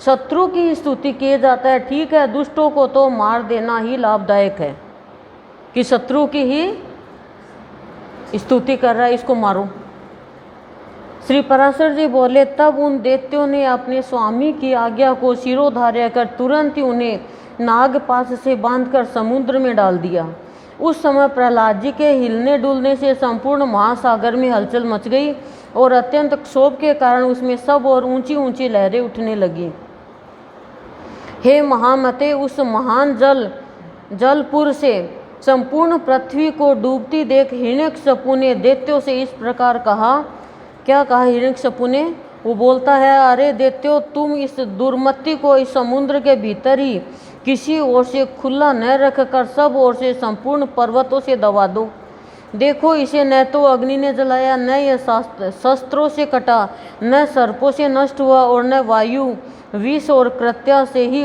शत्रु की स्तुति किए जाता है। ठीक है, दुष्टों को तो मार देना ही लाभदायक है, कि शत्रु की ही स्तुति कर रहा है, इसको मारो। श्री पराशर जी बोले, तब उन दैत्यों ने अपने स्वामी की आज्ञा को शिरोधार्य कर तुरंत ही उन्हें नागपाश से बांधकर समुद्र में डाल दिया। उस समय प्रहलाद जी के हिलने डुलने से संपूर्ण महासागर में हलचल मच गई, और अत्यंत क्षोभ के कारण उसमें सब और ऊंची ऊंची लहरें उठने लगी। हे महामते, उस महान जलपुर से संपूर्ण पृथ्वी को डूबती देख हिरण्यकशिपु ने दैत्यों से इस प्रकार कहा। क्या कहा हिरण्यकशिपु ने? वो बोलता है, अरे दैत्यों, तुम इस दुर्मति को इस समुद्र के भीतर ही किसी ओर से खुला न रखकर सब ओर से संपूर्ण पर्वतों से दबा दो। देखो, इसे न तो अग्नि ने जलाया, न यह शस्त्रों से कटा, न सर्पों से नष्ट हुआ, और न वायु विष और कृत्या से ही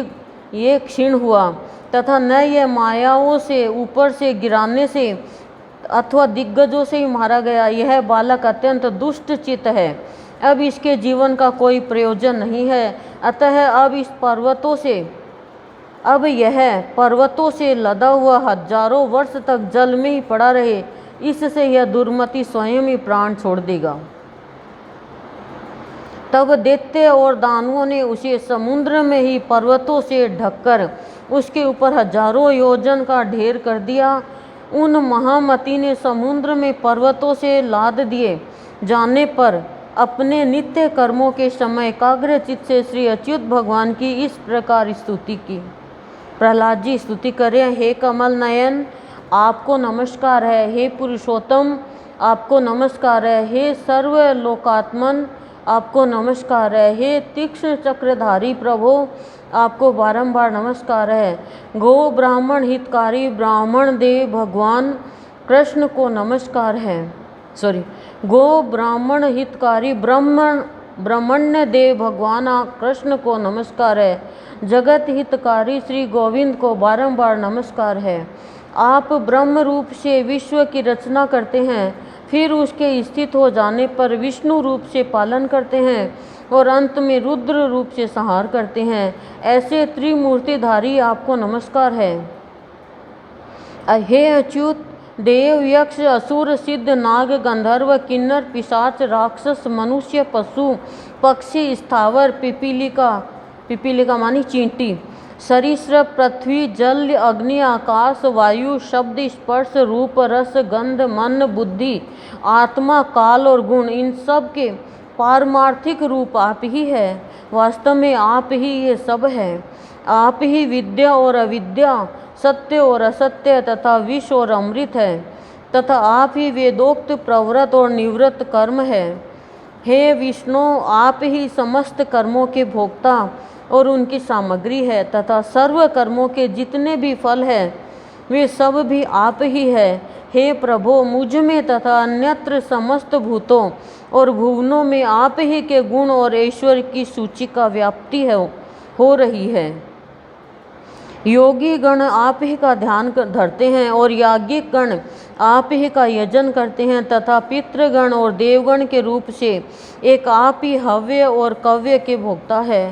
ये क्षीण हुआ, तथा न यह मायाओं से ऊपर से गिराने से अथवा दिग्गजों से ही मारा गया। यह बालक अत्यंत दुष्ट चित्त है, अब इसके जीवन का कोई प्रयोजन नहीं है। अतः अब यह पर्वतों से लदा हुआ हजारों वर्ष तक जल में ही पड़ा रहे, इससे यह दुर्मति स्वयं ही प्राण छोड़ देगा। तब दैत्य और दानवों ने उसे समुद्र में ही पर्वतों से ढककर उसके ऊपर हजारों योजन का ढेर कर दिया। उन महामती ने समुद्र में पर्वतों से लाद दिए जाने पर अपने नित्य कर्मों के समय एकाग्र चित्त से श्री अच्युत भगवान की इस प्रकार स्तुति की। प्रहलाद जी स्तुति करें, हे कमल नयन, आपको नमस्कार है। हे पुरुषोत्तम, आपको नमस्कार है। हे सर्वलोकात्मन, आपको नमस्कार है। हे तीक्ष्ण चक्रधारी प्रभु, आपको बारंबार नमस्कार है। गो ब्राह्मण हितकारी ब्राह्मण देव भगवान कृष्ण को नमस्कार है। गो ब्राह्मण हितकारी ब्राह्मण्य देव भगवान कृष्ण को नमस्कार है। जगत हितकारी श्री गोविंद को बारंबार नमस्कार है। आप ब्रह्म रूप से विश्व की रचना करते हैं, फिर उसके स्थित हो जाने पर विष्णु रूप से पालन करते हैं, और अंत में रुद्र रूप से संहार करते हैं। ऐसे त्रिमूर्तिधारी आपको नमस्कार है। हे अच्युत, देव यक्ष असुर सिद्ध नाग गंधर्व किन्नर पिशाच राक्षस मनुष्य पशु पक्षी स्थावर पिपीलिका मानी चींटी सरीसृप पृथ्वी जल अग्नि आकाश वायु शब्द स्पर्श रूप रस गंध मन बुद्धि आत्मा काल और गुण, इन सब के पारमार्थिक रूप आप ही है। वास्तव में आप ही ये सब है। आप ही विद्या और अविद्या, सत्य और असत्य तथा विष और अमृत है, तथा आप ही वेदोक्त प्रवृत्त और निवृत्त कर्म है। हे विष्णु, आप ही समस्त कर्मों के भोक्ता और उनकी सामग्री है तथा सर्व कर्मों के जितने भी फल हैं वे सब भी आप ही है। हे प्रभु, मुझ में तथा अन्यत्र समस्त भूतों और भुवनों में आप ही के गुण और ऐश्वर्य की सूची का व्याप्ति हो रही है। योगी गण आप ही का ध्यान धरते हैं और याज्ञिक गण आप ही का यजन करते हैं तथा पितृगण और देवगण के रूप से एक आप ही हव्य और कव्य के भोक्ता है।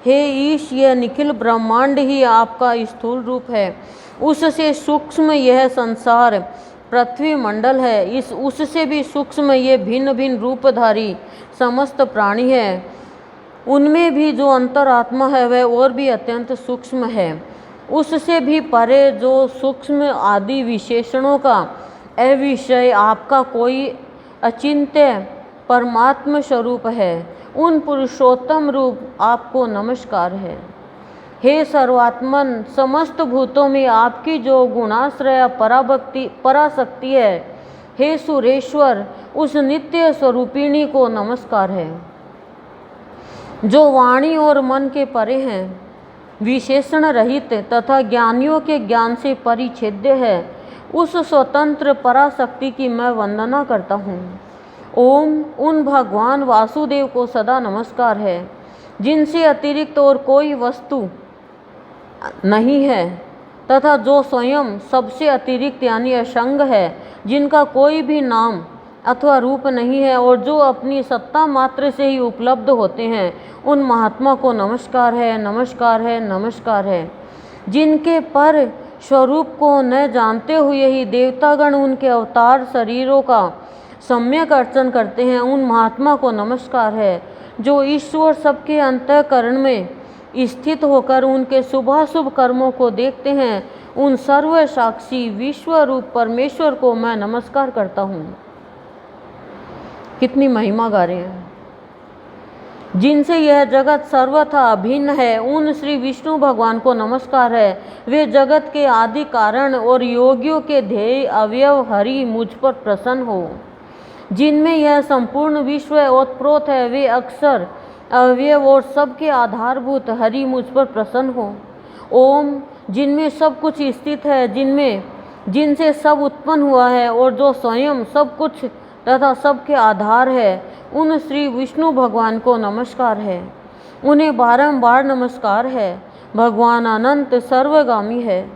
हे ईश, यह निखिल ब्रह्मांड ही आपका स्थूल रूप है। उससे सूक्ष्म यह संसार पृथ्वी मंडल है। उससे भी सूक्ष्म ये भिन्न भिन्न रूपधारी समस्त प्राणी है। उनमें भी जो अंतरात्मा है वह और भी अत्यंत सूक्ष्म है। उससे भी परे जो सूक्ष्म आदि विशेषणों का अविषय आपका कोई अचिंत्य परमात्म स्वरूप है। उन पुरुषोत्तम रूप आपको नमस्कार है। हे सर्वात्मन, समस्त भूतों में आपकी जो गुणाश्रय पराशक्ति है, हे सुरेश्वर, उस नित्य स्वरूपिणी को नमस्कार है। जो वाणी और मन के परे हैं, विशेषण रहित तथा ज्ञानियों के ज्ञान से परिच्छेद्य है, उस स्वतंत्र पराशक्ति की मैं वंदना करता हूँ। ओम उन भगवान वासुदेव को सदा नमस्कार है जिनसे अतिरिक्त और कोई वस्तु नहीं है तथा जो स्वयं सबसे अतिरिक्त यानी असंग है, जिनका कोई भी नाम अथवा रूप नहीं है और जो अपनी सत्ता मात्र से ही उपलब्ध होते हैं, उन महात्मा को नमस्कार है, नमस्कार है, नमस्कार है। जिनके पर स्वरूप को न जानते हुए ही देवतागण उनके अवतार शरीरों का सम्यक अर्चन करते हैं, उन महात्मा को नमस्कार है। जो ईश्वर सबके अंतःकरण में स्थित होकर उनके शुभाशुभ कर्मों को देखते हैं, उन सर्व साक्षी विश्व रूप परमेश्वर को मैं नमस्कार करता हूँ। कितनी महिमा गा रहे हैं। जिनसे यह जगत सर्वथा अभिन्न है, उन श्री विष्णु भगवान को नमस्कार है। वे जगत के आदि कारण और योगियों के ध्येय अवयव हरि मुझ पर प्रसन्न हो। जिनमें यह संपूर्ण विश्व ओतप्रोत है, वे अक्षर अवयव और सबके आधारभूत हरि मुझ पर प्रसन्न हो। ओम जिनमें सब कुछ स्थित है, जिनसे सब उत्पन्न हुआ है और जो स्वयं सब कुछ तथा सबके आधार है, उन श्री विष्णु भगवान को नमस्कार है। उन्हें बारंबार नमस्कार है। भगवान अनंत सर्वगामी है,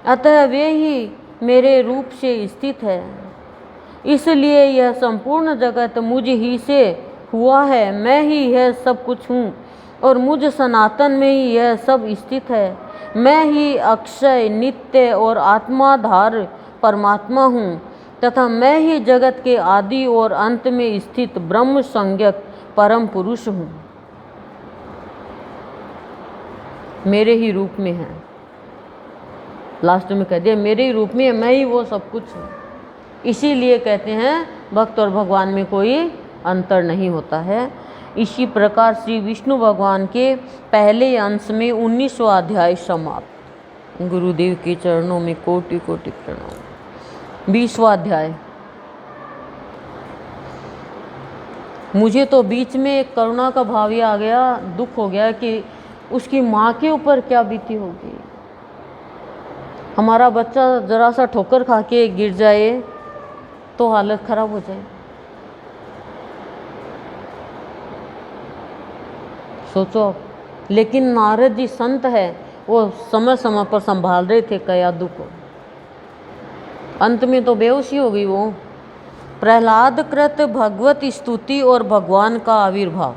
अतः वे ही मेरे रूप से स्थित है। इसलिए यह संपूर्ण जगत मुझ ही से हुआ है। मैं ही यह सब कुछ हूँ और मुझ सनातन में ही यह सब स्थित है। मैं ही अक्षय नित्य और आत्माधार परमात्मा हूँ तथा मैं ही जगत के आदि और अंत में स्थित ब्रह्म संज्ञक परम पुरुष हूँ। मेरे ही रूप में है। लास्ट में कह दिया मेरे ही रूप में है, मैं ही वो सब कुछ हूँ। इसीलिए कहते हैं भक्त और भगवान में कोई अंतर नहीं होता है। इसी प्रकार श्री विष्णु भगवान के पहले अंश में 19वां अध्याय समाप्त। गुरुदेव के चरणों में कोटि कोटि प्रणाम। 20वां अध्याय। मुझे तो बीच में एक करुणा का भाव ही आ गया, दुख हो गया कि उसकी माँ के ऊपर क्या बीती होगी। हमारा बच्चा जरा सा ठोकर खा के गिर जाए तो हालत खराब हो जाए। सोचो आप। लेकिन नारद जी संत है, वो समय समय पर संभाल रहे थे कयादू को। अंत में तो बेहोशी हो गई वो। प्रहलाद कृत भगवत स्तुति और भगवान का आविर्भाव।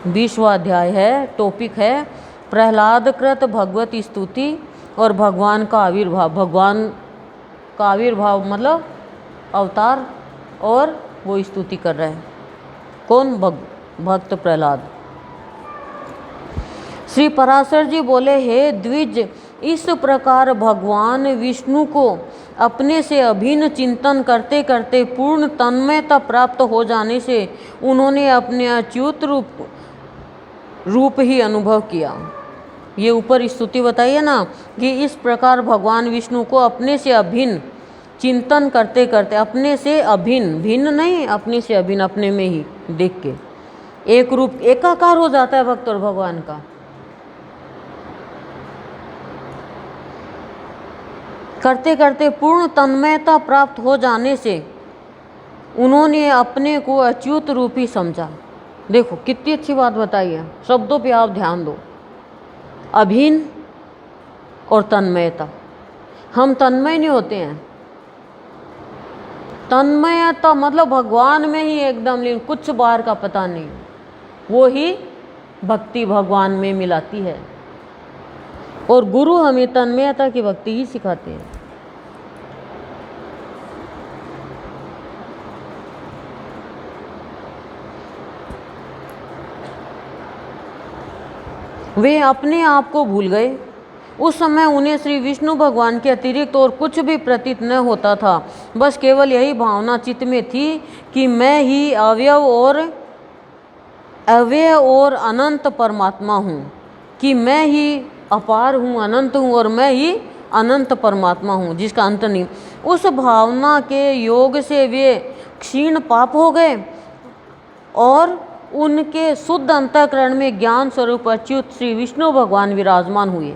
20वां अध्याय है। टॉपिक है प्रहलाद कृत भगवत स्तुति और भगवान का आविर्भाव। भगवान का आविर्भाव मतलब अवतार, और वो स्तुति कर रहे हैं। कौन? भक्त प्रहलाद। श्री पराशर जी बोले, हे द्विज, इस प्रकार भगवान विष्णु को अपने से अभिन्न चिंतन करते करते पूर्ण तन्मयता प्राप्त हो जाने से उन्होंने अपने अच्युत रूप ही अनुभव किया। ये ऊपर स्तुति बताइए ना कि इस प्रकार भगवान विष्णु को अपने से अभिन्न चिंतन करते करते, अपने से अभिन्न, भिन्न नहीं, अपने से अभिन्न, अपने में ही देख के एक रूप एकाकार हो जाता है भक्त और भगवान का। करते करते पूर्ण तन्मयता प्राप्त हो जाने से उन्होंने अपने को अच्युत रूप ही समझा। देखो कितनी अच्छी बात बताई है, शब्दों पे आप ध्यान दो। अभिन्न और तन्मयता, हम तन्मय नहीं होते हैं। तन्मयता मतलब भगवान में ही एकदम लीन, कुछ बाहर का पता नहीं, वो ही भक्ति भगवान में मिलाती है। और गुरु हमें तन्मयता की भक्ति ही सिखाते हैं। वे अपने आप को भूल गए। उस समय उन्हें श्री विष्णु भगवान के अतिरिक्त और कुछ भी प्रतीत न होता था। बस केवल यही भावना चित्त में थी कि मैं ही अव्यय और अनंत परमात्मा हूँ, कि मैं ही अपार हूँ, अनंत हूँ और मैं ही अनंत परमात्मा हूँ जिसका अंत नहीं। उस भावना के योग से वे क्षीण पाप हो गए और उनके शुद्ध अंतःकरण में ज्ञान स्वरूप अच्युत श्री विष्णु भगवान विराजमान हुए।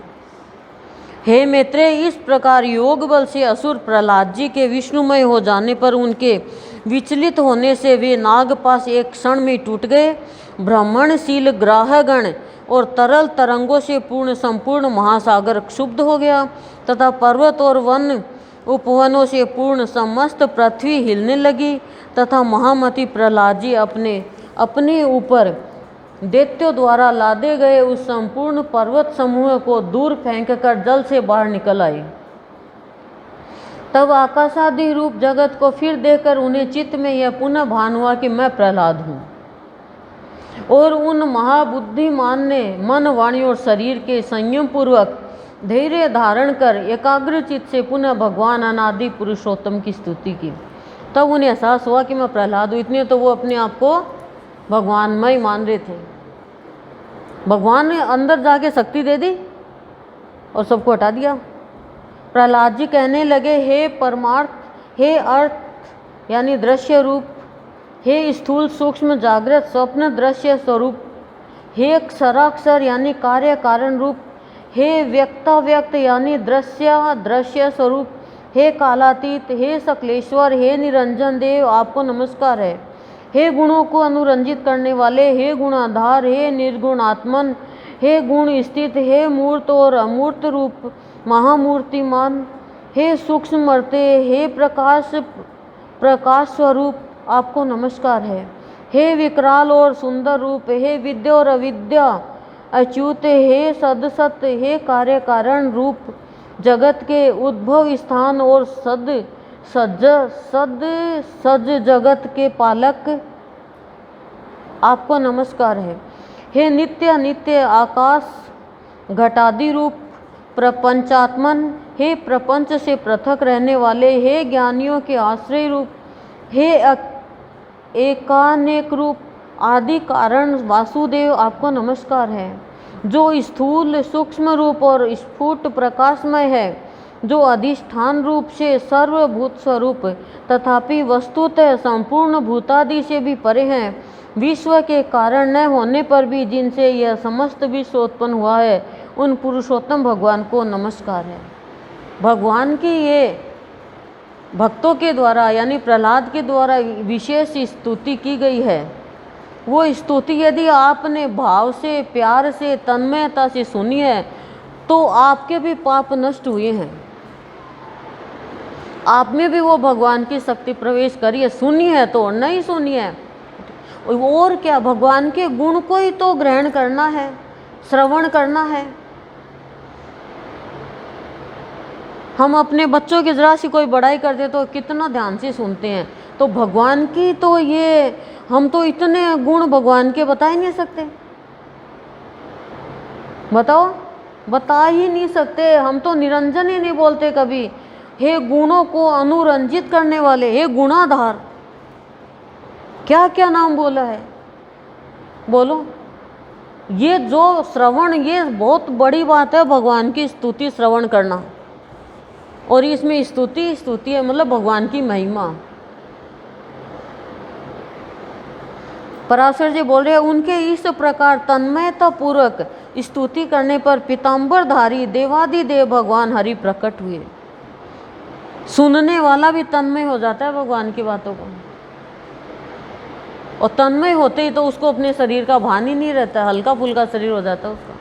हे मैत्रेय, इस प्रकार योग बल से असुर प्रहलाद जी के विष्णुमय हो जाने पर उनके विचलित होने से वे नागपाश एक क्षण में टूट गए। भ्रमणशील ग्राहगण और तरल तरंगों से पूर्ण संपूर्ण महासागर क्षुब्ध हो गया तथा पर्वत और वन उपवनों से पूर्ण समस्त पृथ्वी हिलने लगी तथा महामती प्रहलाद जी अपने ऊपर दैत्यों द्वारा लादे गए उस संपूर्ण पर्वत समूह को दूर फेंककर जल से बाहर निकल आए। तब आकाशादि रूप जगत को फिर देखकर उन्हें चित्त में यह पुनः भान हुआ कि मैं प्रहलाद हूँ। और उन महाबुद्धिमान ने मन, वाणी और शरीर के संयम पूर्वक धैर्य धारण कर एकाग्र चित्त से पुनः भगवान अनादि पुरुषोत्तम की स्तुति की। तब उन्हें एहसास हुआ कि मैं प्रहलाद हूँ। इतने तो वो अपने आप को भगवानमय मान रहे थे। भगवान ने अंदर जाके शक्ति दे दी और सबको हटा दिया। प्रहलाद जी कहने लगे, हे परमार्थ, हे अर्थ यानी दृश्य रूप, हे स्थूल सूक्ष्म जागृत स्वप्न दृश्य स्वरूप, हे क्षराक्षर यानी कार्य कारण रूप, हे व्यक्ताव्यक्त यानी दृश्य स्वरूप, हे कालातीत, हे सकलेश्वर, हे निरंजन देव, आपको नमस्कार है। हे गुणों को अनुरंजित करने वाले, हे गुणाधार, हे निर्गुण आत्मन, हे गुण स्थित, हे मूर्त और अमूर्त रूप महामूर्तिमान, हे सूक्ष्मर्ते, हे प्रकाश स्वरूप, आपको नमस्कार है। हे विकराल और सुंदर रूप, हे विद्या और अविद्या अच्युत, हे सदसत, हे कार्य कारण रूप, जगत के उद्भव स्थान और सज जगत के पालक, आपको नमस्कार है। हे नित्य नित्य आकाश घटादि रूप प्रपंचात्मन, हे प्रपंच से पृथक रहने वाले, हे ज्ञानियों के आश्रय रूप, हे एकानेक रूप आदि कारण वासुदेव, आपको नमस्कार है। जो स्थूल सूक्ष्म रूप और स्फुट प्रकाशमय है, जो अधिष्ठान रूप से सर्वभूत स्वरूप तथापि वस्तुतः संपूर्ण भूतादि से भी परे हैं, विश्व के कारण न होने पर भी जिनसे यह समस्त विश्व उत्पन्न हुआ है, उन पुरुषोत्तम भगवान को नमस्कार है। भगवान की ये भक्तों के द्वारा यानी प्रहलाद के द्वारा विशेष स्तुति की गई है। वो स्तुति यदि आपने भाव से, प्यार से, तन्मयता से सुनी है तो आपके भी पाप नष्ट हुए हैं, आप में भी वो भगवान की शक्ति प्रवेश करी है। सुनी है तो, नहीं सुनी है और क्या, भगवान के गुण को ही तो ग्रहण करना है, श्रवण करना है। हम अपने बच्चों की जरा सी कोई बड़ाई करते तो कितना ध्यान से सुनते हैं, तो भगवान की तो ये हम तो इतने गुण भगवान के बता ही नहीं सकते। बताओ, बता ही नहीं सकते। हम तो निरंजन ही नहीं बोलते कभी। हे गुणों को अनुरंजित करने वाले, हे गुणाधार, क्या क्या नाम बोला है, बोलो। ये जो श्रवण, ये बहुत बड़ी बात है, भगवान की स्तुति श्रवण करना। और इसमें स्तुति स्तुति है, मतलब भगवान की महिमा। पराशर जी बोल रहे हैं, उनके इस प्रकार तन्मयता पूर्वक स्तुति करने पर पीताम्बरधारी देवादिदेव भगवान हरि प्रकट हुए। सुनने वाला भी तन्मय हो जाता है भगवान की बातों को, और तन्मय होते ही तो उसको अपने शरीर का भान ही नहीं रहता, हल्का फुल्का शरीर हो जाता है उसका,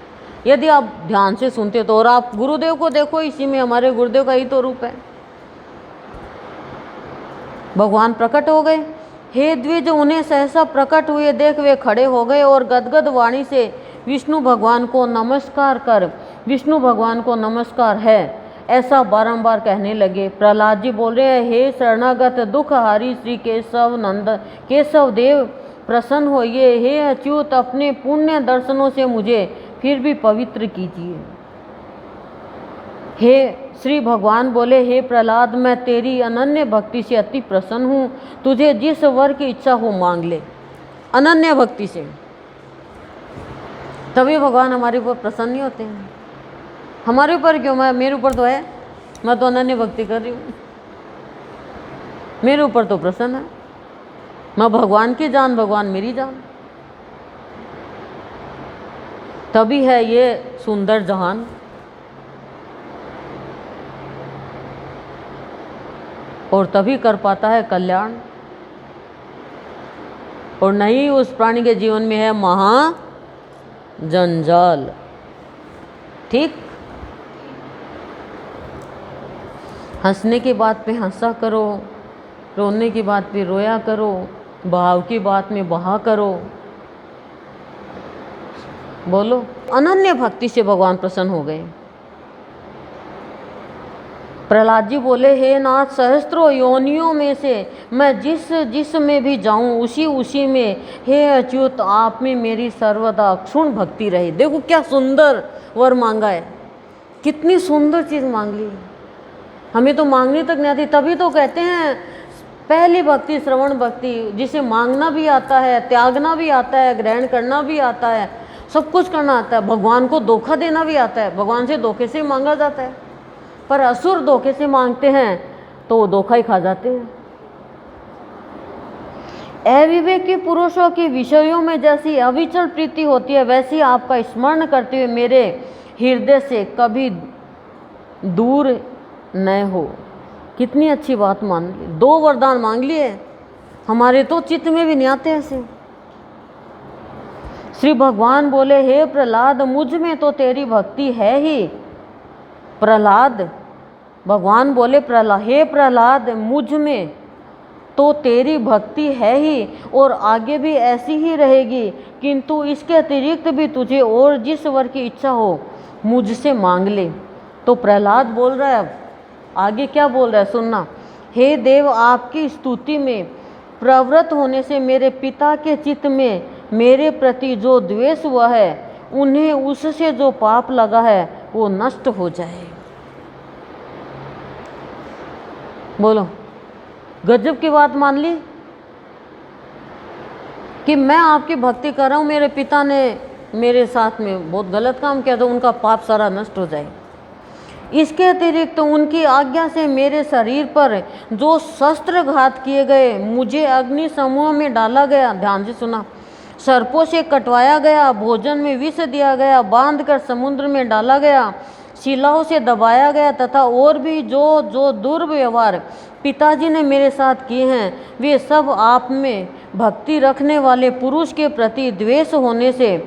यदि आप ध्यान से सुनते तो। और आप गुरुदेव को देखो, इसी में हमारे गुरुदेव का ही तो रूप है। भगवान प्रकट हो गए। हे द्विज, उन्हें सहसा प्रकट हुए देख वे खड़े हो गए और गदगद वाणी से विष्णु भगवान को नमस्कार कर, विष्णु भगवान को नमस्कार है, ऐसा बारंबार कहने लगे। प्रहलाद जी बोल रहे हैं, हे शरणागत दुख हारी श्री केशव नंद केशव देव प्रसन्न होइए। हे अच्युत, अपने पुण्य दर्शनों से मुझे फिर भी पवित्र कीजिए। हे श्री भगवान बोले, हे प्रहलाद, मैं तेरी अनन्य भक्ति से अति प्रसन्न हूँ, तुझे जिस वर की इच्छा हो मांग ले। अनन्य भक्ति से, तभी भगवान हमारे ऊपर प्रसन्न नहीं होते हैं। हमारे ऊपर क्यों, मेरे ऊपर तो है, मैं तो अनन्य भक्ति कर रही हूँ, मेरे ऊपर तो प्रसन्न है। मैं भगवान की जान, भगवान मेरी जान। तभी है ये सुंदर जहान। और तभी कर पाता है कल्याण। और नहीं उस प्राणी के जीवन में है महा जंजाल। ठीक, हंसने की बात पे हंसा करो, रोने की बात पे रोया करो, भाव की बात में बहा करो। बोलो, अनन्य भक्ति से भगवान प्रसन्न हो गए। प्रहलाद जी बोले, हे नाथ, सहस्त्रों योनियों में से मैं जिस में भी जाऊं उसी में हे अच्युत आप में मेरी सर्वदा क्षुण भक्ति रहे। देखो क्या सुंदर वर मांगा है, कितनी सुंदर चीज़ मांग ली। हमें तो मांगनी तक नहीं आती, तभी तो कहते हैं पहली भक्ति श्रवण भक्ति, जिसे मांगना भी आता है, त्यागना भी आता है, ग्रहण करना भी आता है, सब कुछ करना आता है। भगवान को धोखा देना भी आता है, भगवान से धोखे से मांगा जाता है। पर असुर धोखे से मांगते हैं तो वो धोखा ही खा जाते हैं। अविवेकी पुरुषों की विषयों में जैसी अविचल प्रीति होती है, वैसी आपका स्मरण करते हुए मेरे हृदय से कभी दूर न हो। कितनी अच्छी बात मान ली, दो वरदान मांग लिए, हमारे तो चित्त में भी नहीं आते ऐसे। श्री भगवान बोले, हे प्रहलाद, मुझ में तो तेरी भक्ति है ही। प्रहलाद, भगवान बोले, हे प्रहलाद, मुझ में तो तेरी भक्ति है ही और आगे भी ऐसी ही रहेगी, किंतु इसके अतिरिक्त भी तुझे और जिस वर की इच्छा हो मुझसे मांग ले। तो प्रहलाद बोल रहा है, आगे क्या बोल रहा है सुनना। हे देव, आपकी स्तुति में प्रवृत्त होने से मेरे पिता के चित्त में मेरे प्रति जो द्वेष हुआ है, उन्हें उससे जो पाप लगा है वो नष्ट हो जाए। बोलो, गजब की बात मान ली कि मैं आपकी भक्ति कर रहा हूँ, मेरे पिता ने मेरे साथ में बहुत गलत काम किया तो उनका पाप सारा नष्ट हो जाए। इसके अतिरिक्त तो उनकी आज्ञा से मेरे शरीर पर जो शस्त्रघात किए गए, मुझे अग्नि समूह में डाला गया, ध्यान से सुना, सर्पों से कटवाया गया, भोजन में विष दिया गया, बांधकर समुद्र में डाला गया, शिलाओं से दबाया गया तथा और भी जो दुर्व्यवहार पिताजी ने मेरे साथ किए हैं, वे सब आप में भक्ति रखने वाले पुरुष के प्रति द्वेष होने से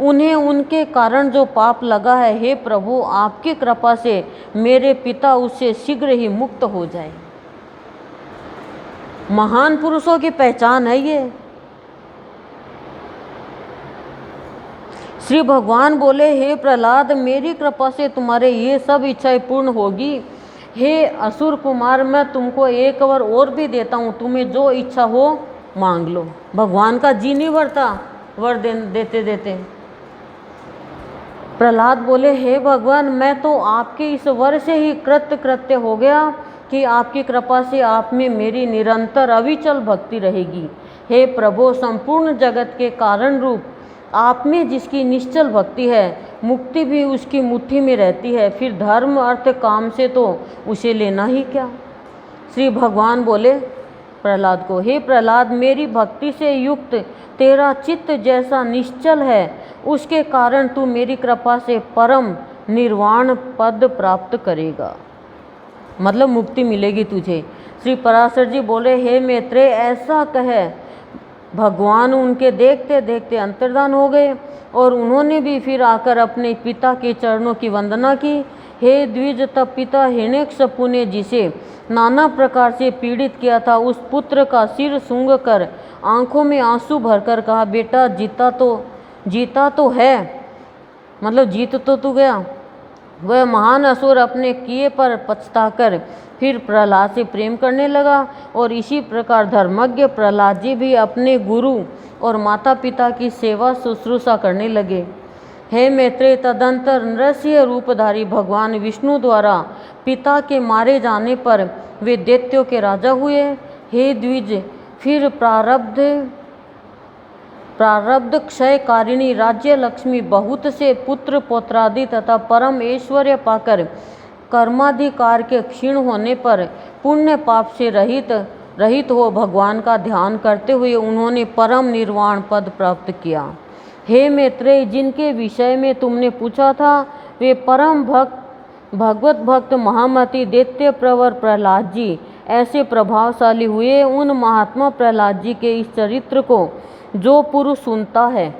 उन्हें उनके कारण जो पाप लगा है, हे प्रभु, आपकी कृपा से मेरे पिता उससे शीघ्र ही मुक्त हो जाए। महान पुरुषों की पहचान है ये। श्री भगवान बोले, हे प्रहलाद, मेरी कृपा से तुम्हारे ये सब इच्छाएं पूर्ण होगी। हे असुर कुमार, मैं तुमको एक वर और भी देता हूँ, तुम्हें जो इच्छा हो मांग लो। भगवान का जी नहीं भरता वर देते देते। प्रहलाद बोले, हे भगवान, मैं तो आपके इस वर से ही कृत्य हो गया कि आपकी कृपा से आप में मेरी निरंतर अविचल भक्ति रहेगी। हे प्रभु, संपूर्ण जगत के कारण रूप आप में जिसकी निश्चल भक्ति है, मुक्ति भी उसकी मुट्ठी में रहती है, फिर धर्म अर्थ काम से तो उसे लेना ही क्या। श्री भगवान बोले प्रहलाद को, हे प्रहलाद, मेरी भक्ति से युक्त तेरा चित्त जैसा निश्चल है, उसके कारण तू मेरी कृपा से परम निर्वाण पद प्राप्त करेगा, मतलब मुक्ति मिलेगी तुझे। श्री पराशर जी बोले, हे मैत्रेय, ऐसा कहे भगवान उनके देखते देखते अंतर्धान हो गए और उन्होंने भी फिर आकर अपने पिता के चरणों की वंदना की। हे द्विज, तब पिता हिरण्यकशिपु ने जिसे नाना प्रकार से पीड़ित किया था, उस पुत्र का सिर सूंघ कर आंखों में आंसू भरकर कहा, बेटा जीता तो है, मतलब जीत तो तू गया। वह महान असुर अपने किए पर पछताकर फिर प्रहलाद से प्रेम करने लगा और इसी प्रकार धर्मज्ञ प्रहलाद जी भी अपने गुरु और माता पिता की सेवा शुश्रूषा करने लगे। हे मैत्रेय, तदंतर नृसिंह रूपधारी भगवान विष्णु द्वारा पिता के मारे जाने पर वे दैत्यों के राजा हुए। हे द्विज, फिर प्रारब्ध क्षयकारिणी राज्य लक्ष्मी बहुत से पुत्र पौत्रादि तथा परम ऐश्वर्य पाकर कर्माधिकार के क्षीण होने पर पुण्य पाप से रहित हो भगवान का ध्यान करते हुए उन्होंने परम निर्वाण पद प्राप्त किया। हे मैत्रेय, जिनके विषय में तुमने पूछा था, वे परम भगवत भक्त महामति दैत्य प्रवर प्रहलाद जी ऐसे प्रभावशाली हुए। उन महात्मा प्रहलाद जी के इस चरित्र को जो पुरुष सुनता है,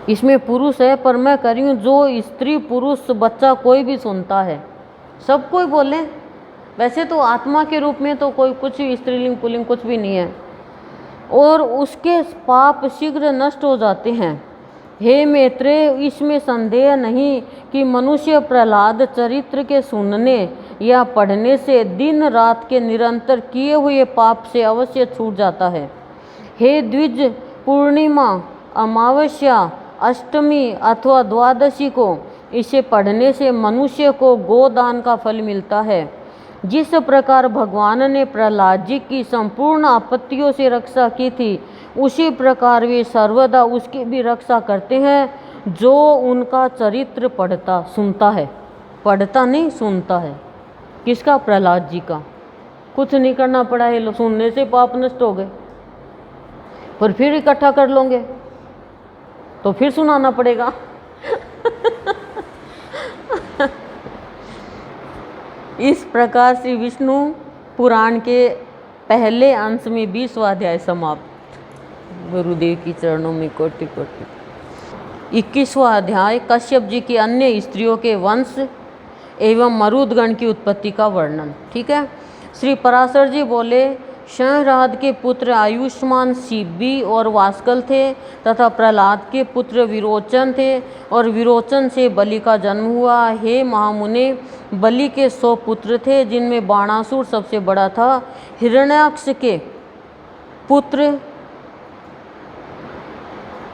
इसमें पुरुष है पर मैं कह रही हूँ, जो स्त्री पुरुष बच्चा कोई भी सुनता है, सब कोई बोले, वैसे तो आत्मा के रूप में तो कोई कुछ स्त्रीलिंग पुल्लिंग कुछ भी नहीं है, और उसके पाप शीघ्र नष्ट हो जाते हैं। हे मैत्रेय, इसमें संदेह नहीं कि मनुष्य प्रहलाद चरित्र के सुनने या पढ़ने से दिन रात के निरंतर किए हुए पाप से अवश्य छूट जाता है। हे द्विज, पूर्णिमा, अमावस्या, अष्टमी अथवा द्वादशी को इसे पढ़ने से मनुष्य को गोदान का फल मिलता है। जिस प्रकार भगवान ने प्रहलाद जी की संपूर्ण आपत्तियों से रक्षा की थी, उसी प्रकार वे सर्वदा उसकी भी रक्षा करते हैं जो उनका चरित्र सुनता है। पढ़ता नहीं, सुनता है। किसका? प्रहलाद जी का। कुछ नहीं करना पड़ा है, सुनने से पाप नष्ट हो गए, पर फिर इकट्ठा कर लोगे तो फिर सुनाना पड़ेगा। इस प्रकार श्री विष्णु पुराण के पहले अंश में 20वां अध्याय समाप्त। गुरुदेव की चरणों में कोटि कोटि। 21वां अध्याय कश्यप जी की अन्य स्त्रियों के वंश एवं मरुदगण की उत्पत्ति का वर्णन। ठीक है। श्री पराशर जी बोले, शंहराद के पुत्र आयुष्मान शिबी और वास्कल थे तथा प्रहलाद के पुत्र विरोचन थे और विरोचन से बलि का जन्म हुआ। हे महामुने, बलि के 100 पुत्र थे, जिनमें बाणासुर सबसे बड़ा था। हिरण्याक्ष के पुत्र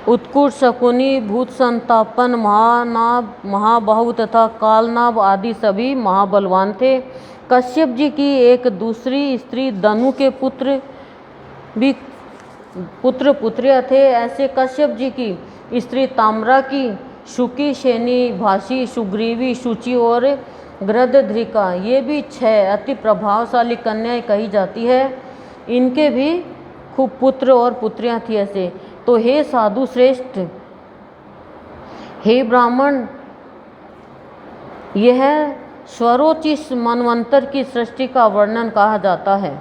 उत्कुट, शकुनी, भूत संतापन, महानाभ, महाबाहु तथा कालनाभ आदि सभी महाबलवान थे। कश्यप जी की एक दूसरी स्त्री दनु के पुत्र पुत्रियाँ थे। ऐसे कश्यप जी की स्त्री ताम्रा की शुकी, शैनी, भाषी, सुग्रीवी, शुचि और गृध्रिका, ये भी 6 अति प्रभावशाली कन्याएं कही जाती है। इनके भी खूब पुत्र और पुत्रियाँ थी। ऐसे तो हे साधु श्रेष्ठ, हे ब्राह्मण, यह स्वरोचिष मनवंतर की सृष्टि का वर्णन कहा जाता है।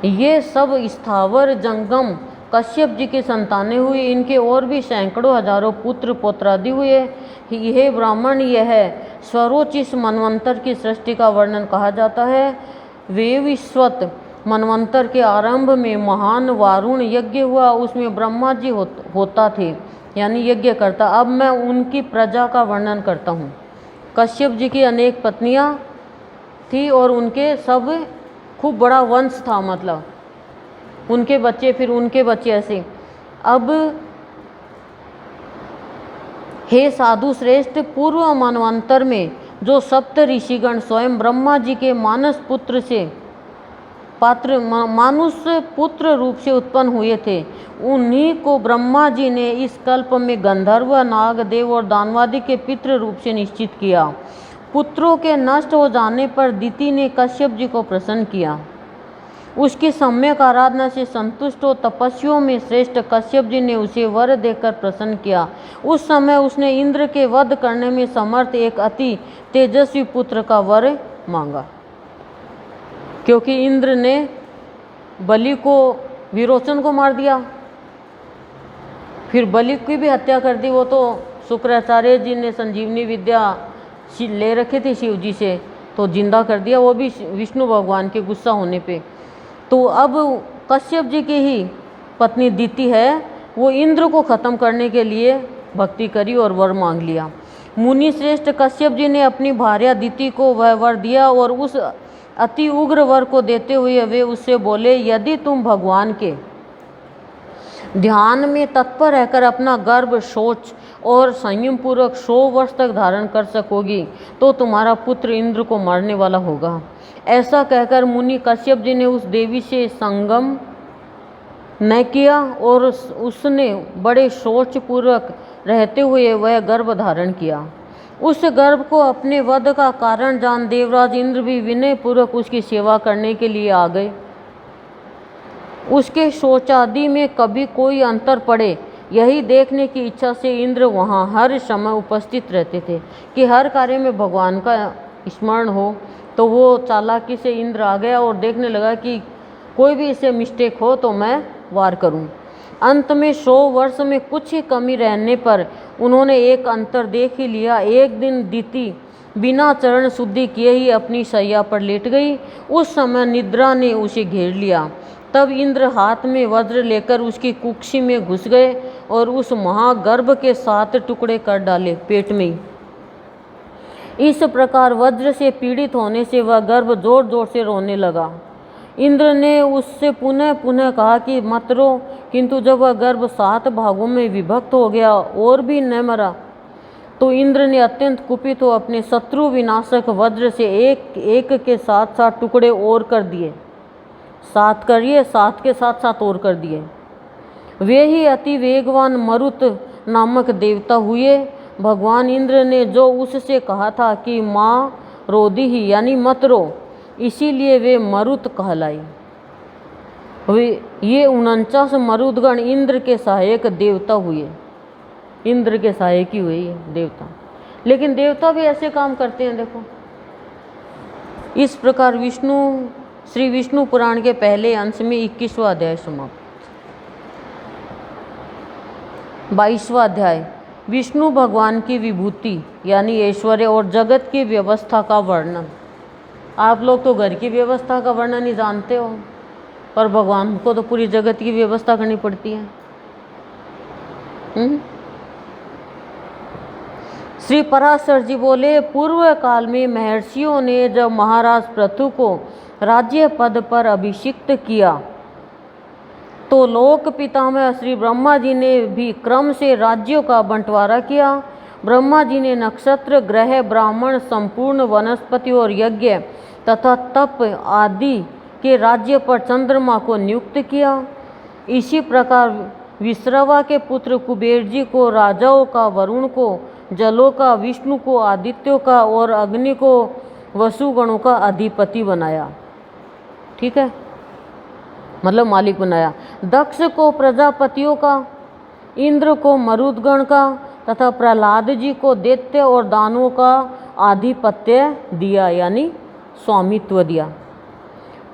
ये सब स्थावर जंगम कश्यप जी की संतानें हुई। इनके और भी सैकड़ों हजारों पुत्र पौत्रादि हुए। हे ब्राह्मण, यह स्वरोचिष मनवंतर की सृष्टि का वर्णन कहा जाता है। वेविश्वत मनवंतर के आरंभ में महान वारुण यज्ञ हुआ, उसमें ब्रह्मा जी होता थे, यानी यज्ञ करता। अब मैं उनकी प्रजा का वर्णन करता हूँ। कश्यप जी की अनेक पत्नियाँ थी और उनके सब खूब बड़ा वंश था, मतलब उनके बच्चे, फिर उनके बच्चे, ऐसे। अब हे साधु श्रेष्ठ, पूर्व मनवंतर में जो सप्त ऋषिगण स्वयं ब्रह्मा जी के मानस पुत्र रूप से उत्पन्न हुए थे, उन्हीं को ब्रह्मा जी ने इस कल्प में गंधर्व, नाग, देव और दानवादि के पितृ रूप से निश्चित किया। पुत्रों के नष्ट हो जाने पर दिति ने कश्यप जी को प्रसन्न किया। उसकी सम्यक आराधना से संतुष्ट हो तपस्वियों में श्रेष्ठ कश्यप जी ने उसे वर देकर प्रसन्न किया। उस समय उसने इंद्र के वध करने में समर्थ एक अति तेजस्वी पुत्र का वर मांगा, क्योंकि इंद्र ने बलि को, विरोचन को मार दिया, फिर बलि की भी हत्या कर दी। वो तो शुक्राचार्य जी ने संजीवनी विद्या ले रखे थे शिव जी से, तो जिंदा कर दिया, वो भी विष्णु भगवान के गुस्सा होने पे। तो अब कश्यप जी की ही पत्नी दिति है, वो इंद्र को ख़त्म करने के लिए भक्ति करी और वर मांग लिया। मुनि श्रेष्ठ कश्यप जी ने अपनी भार्या दिति को वह वर दिया और उस अति उग्र वर को देते हुए वे उससे बोले, यदि तुम भगवान के ध्यान में तत्पर रहकर अपना गर्भ, शौच और संयम पूर्वक 100 वर्ष तक धारण कर सकोगी तो तुम्हारा पुत्र इंद्र को मारने वाला होगा। ऐसा कहकर मुनि कश्यप जी ने उस देवी से संगम न किया और उसने बड़े शौच पूर्वक रहते हुए वह गर्भ धारण किया। उस गर्भ को अपने वध का कारण जान देवराज इंद्र भी विनय पूर्वक उसकी सेवा करने के लिए आ गए। उसके शौचादि में कभी कोई अंतर पड़े, यही देखने की इच्छा से इंद्र वहाँ हर समय उपस्थित रहते थे कि हर कार्य में भगवान का स्मरण हो। तो वो चालाकी से इंद्र आ गया और देखने लगा कि कोई भी इसे मिस्टेक हो तो मैं वार करूं। अंत में 100 वर्ष में कुछ ही कमी रहने पर उन्होंने एक अंतर देख ही लिया। एक दिन दिति बिना चरण शुद्धि किए ही अपनी शैया पर लेट गई। उस समय निद्रा ने उसे घेर लिया। तब इंद्र हाथ में वज्र लेकर उसकी कुक्षी में घुस गए और उस महागर्भ के 7 टुकड़े कर डाले पेट में ही। इस प्रकार वज्र से पीड़ित होने से वह गर्भ जोर जोर से रोने लगा। इंद्र ने उससे पुनः पुनः कहा कि मत रो, किंतु जब वह गर्भ 7 भागों में विभक्त हो गया और भी न मरा तो इंद्र ने अत्यंत कुपित हो अपने शत्रु विनाशक वज्र से एक एक के 7 टुकड़े और कर दिए। 7 करिए, 7 के साथ और कर दिए। वे ही अति वेगवान मरुत नामक देवता हुए। भगवान इंद्र ने जो उससे कहा था कि माँ रोदी ही यानी मत रो, इसीलिए वे मरुत कहलाई। वे ये 49 मरुदगण इंद्र के सहायक देवता हुए। इंद्र के सहायक ही हुए ये देवता। लेकिन देवता भी ऐसे काम करते हैं, देखो। इस प्रकार श्री विष्णु पुराण के पहले अंश में 21वां अध्याय समाप्त। 22वां अध्याय विष्णु भगवान की विभूति यानी ऐश्वर्य और जगत की व्यवस्था का वर्णन। आप लोग तो घर की व्यवस्था का वर्णन ही जानते हो, पर भगवान को तो पूरी जगत की व्यवस्था करनी पड़ती है। श्री पराशर जी बोले, पूर्व काल में महर्षियों ने जब महाराज पृथु को राज्य पद पर अभिषिक्त किया तो लोक पितामह श्री ब्रह्मा जी ने भी क्रम से राज्यों का बंटवारा किया। ब्रह्मा जी ने नक्षत्र, ग्रह, ब्राह्मण, संपूर्ण वनस्पति और यज्ञ तथा तप आदि के राज्य पर चंद्रमा को नियुक्त किया। इसी प्रकार विश्रवा के पुत्र कुबेर जी को राजाओं का, वरुण को जलों का, विष्णु को आदित्यों का और अग्नि को वसुगणों का अधिपति बनाया। ठीक है, मतलब मालिक बनाया। दक्ष को प्रजापतियों का, इंद्र को मरुदगण का तथा प्रहलाद जी को दैत्य और दानवों का आधिपत्य दिया यानी स्वामित्व दिया।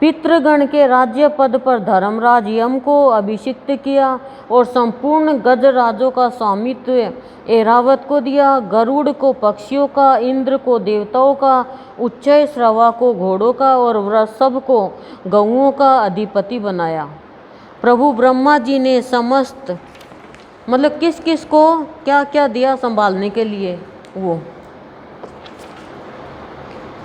पितृगण के राज्य पद पर धर्मराज यम को अभिषिक्त किया और संपूर्ण गजराजों का स्वामित्व ऐरावत को दिया। गरुड़ को पक्षियों का, इंद्र को देवताओं का, उच्चय श्रवा को घोड़ों का और वृषभ को गौओं का अधिपति बनाया। प्रभु ब्रह्मा जी ने समस्त मतलब किस किस को क्या क्या दिया संभालने के लिए। वो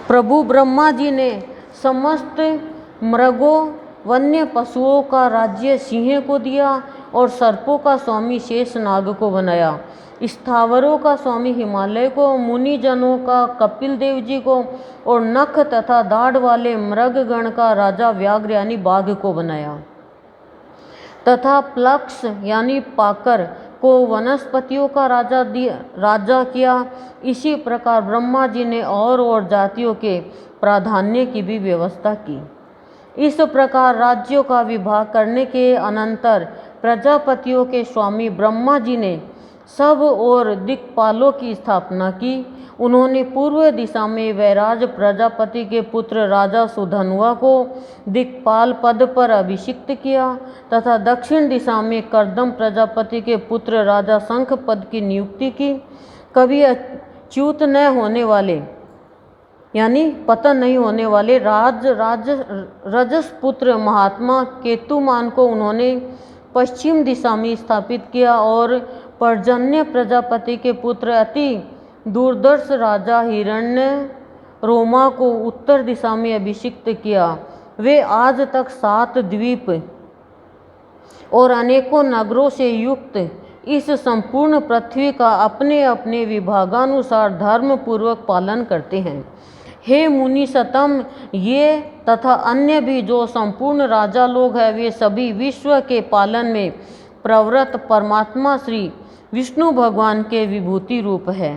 प्रभु ब्रह्मा जी ने समस्त मृगों, वन्य पशुओं का राज्य सिंह को दिया और सर्पों का स्वामी शेषनाग को बनाया, स्थावरों का स्वामी हिमालय को, मुनिजनों का कपिल देव जी को और नख तथा दाढ़ वाले मृगगण का राजा व्याघ्र यानी बाघ को बनाया, तथा प्लक्ष यानी पाकर को वनस्पतियों का राजा किया। इसी प्रकार ब्रह्मा जी ने और जातियों के प्राधान्य की भी व्यवस्था की। इस प्रकार राज्यों का विभाग करने के अनंतर प्रजापतियों के स्वामी ब्रह्मा जी ने सब और दिक्पालों की स्थापना की। उन्होंने पूर्व दिशा में वैराज प्रजापति के पुत्र राजा सुधन्वा को दिक्पाल पद पर अभिषिक्त किया तथा दक्षिण दिशा में कर्दम प्रजापति के पुत्र राजा शंख पद की नियुक्ति की। कभी च्युत न होने वाले यानी पतन नहीं होने वाले रजस पुत्र महात्मा केतुमान को उन्होंने पश्चिम दिशा में स्थापित किया और पर्जन्य प्रजापति के पुत्र अति दूरदर्श राजा हिरण्य रोमा को उत्तर दिशा में अभिषिक्त किया। वे आज तक 7 द्वीप और अनेकों नगरों से युक्त इस संपूर्ण पृथ्वी का अपने अपने विभागानुसार धर्म पूर्वक पालन करते हैं। हे मुनि सतम, ये तथा अन्य भी जो संपूर्ण राजा लोग हैं, वे सभी विश्व के पालन में प्रवृत्त परमात्मा श्री विष्णु भगवान के विभूति रूप है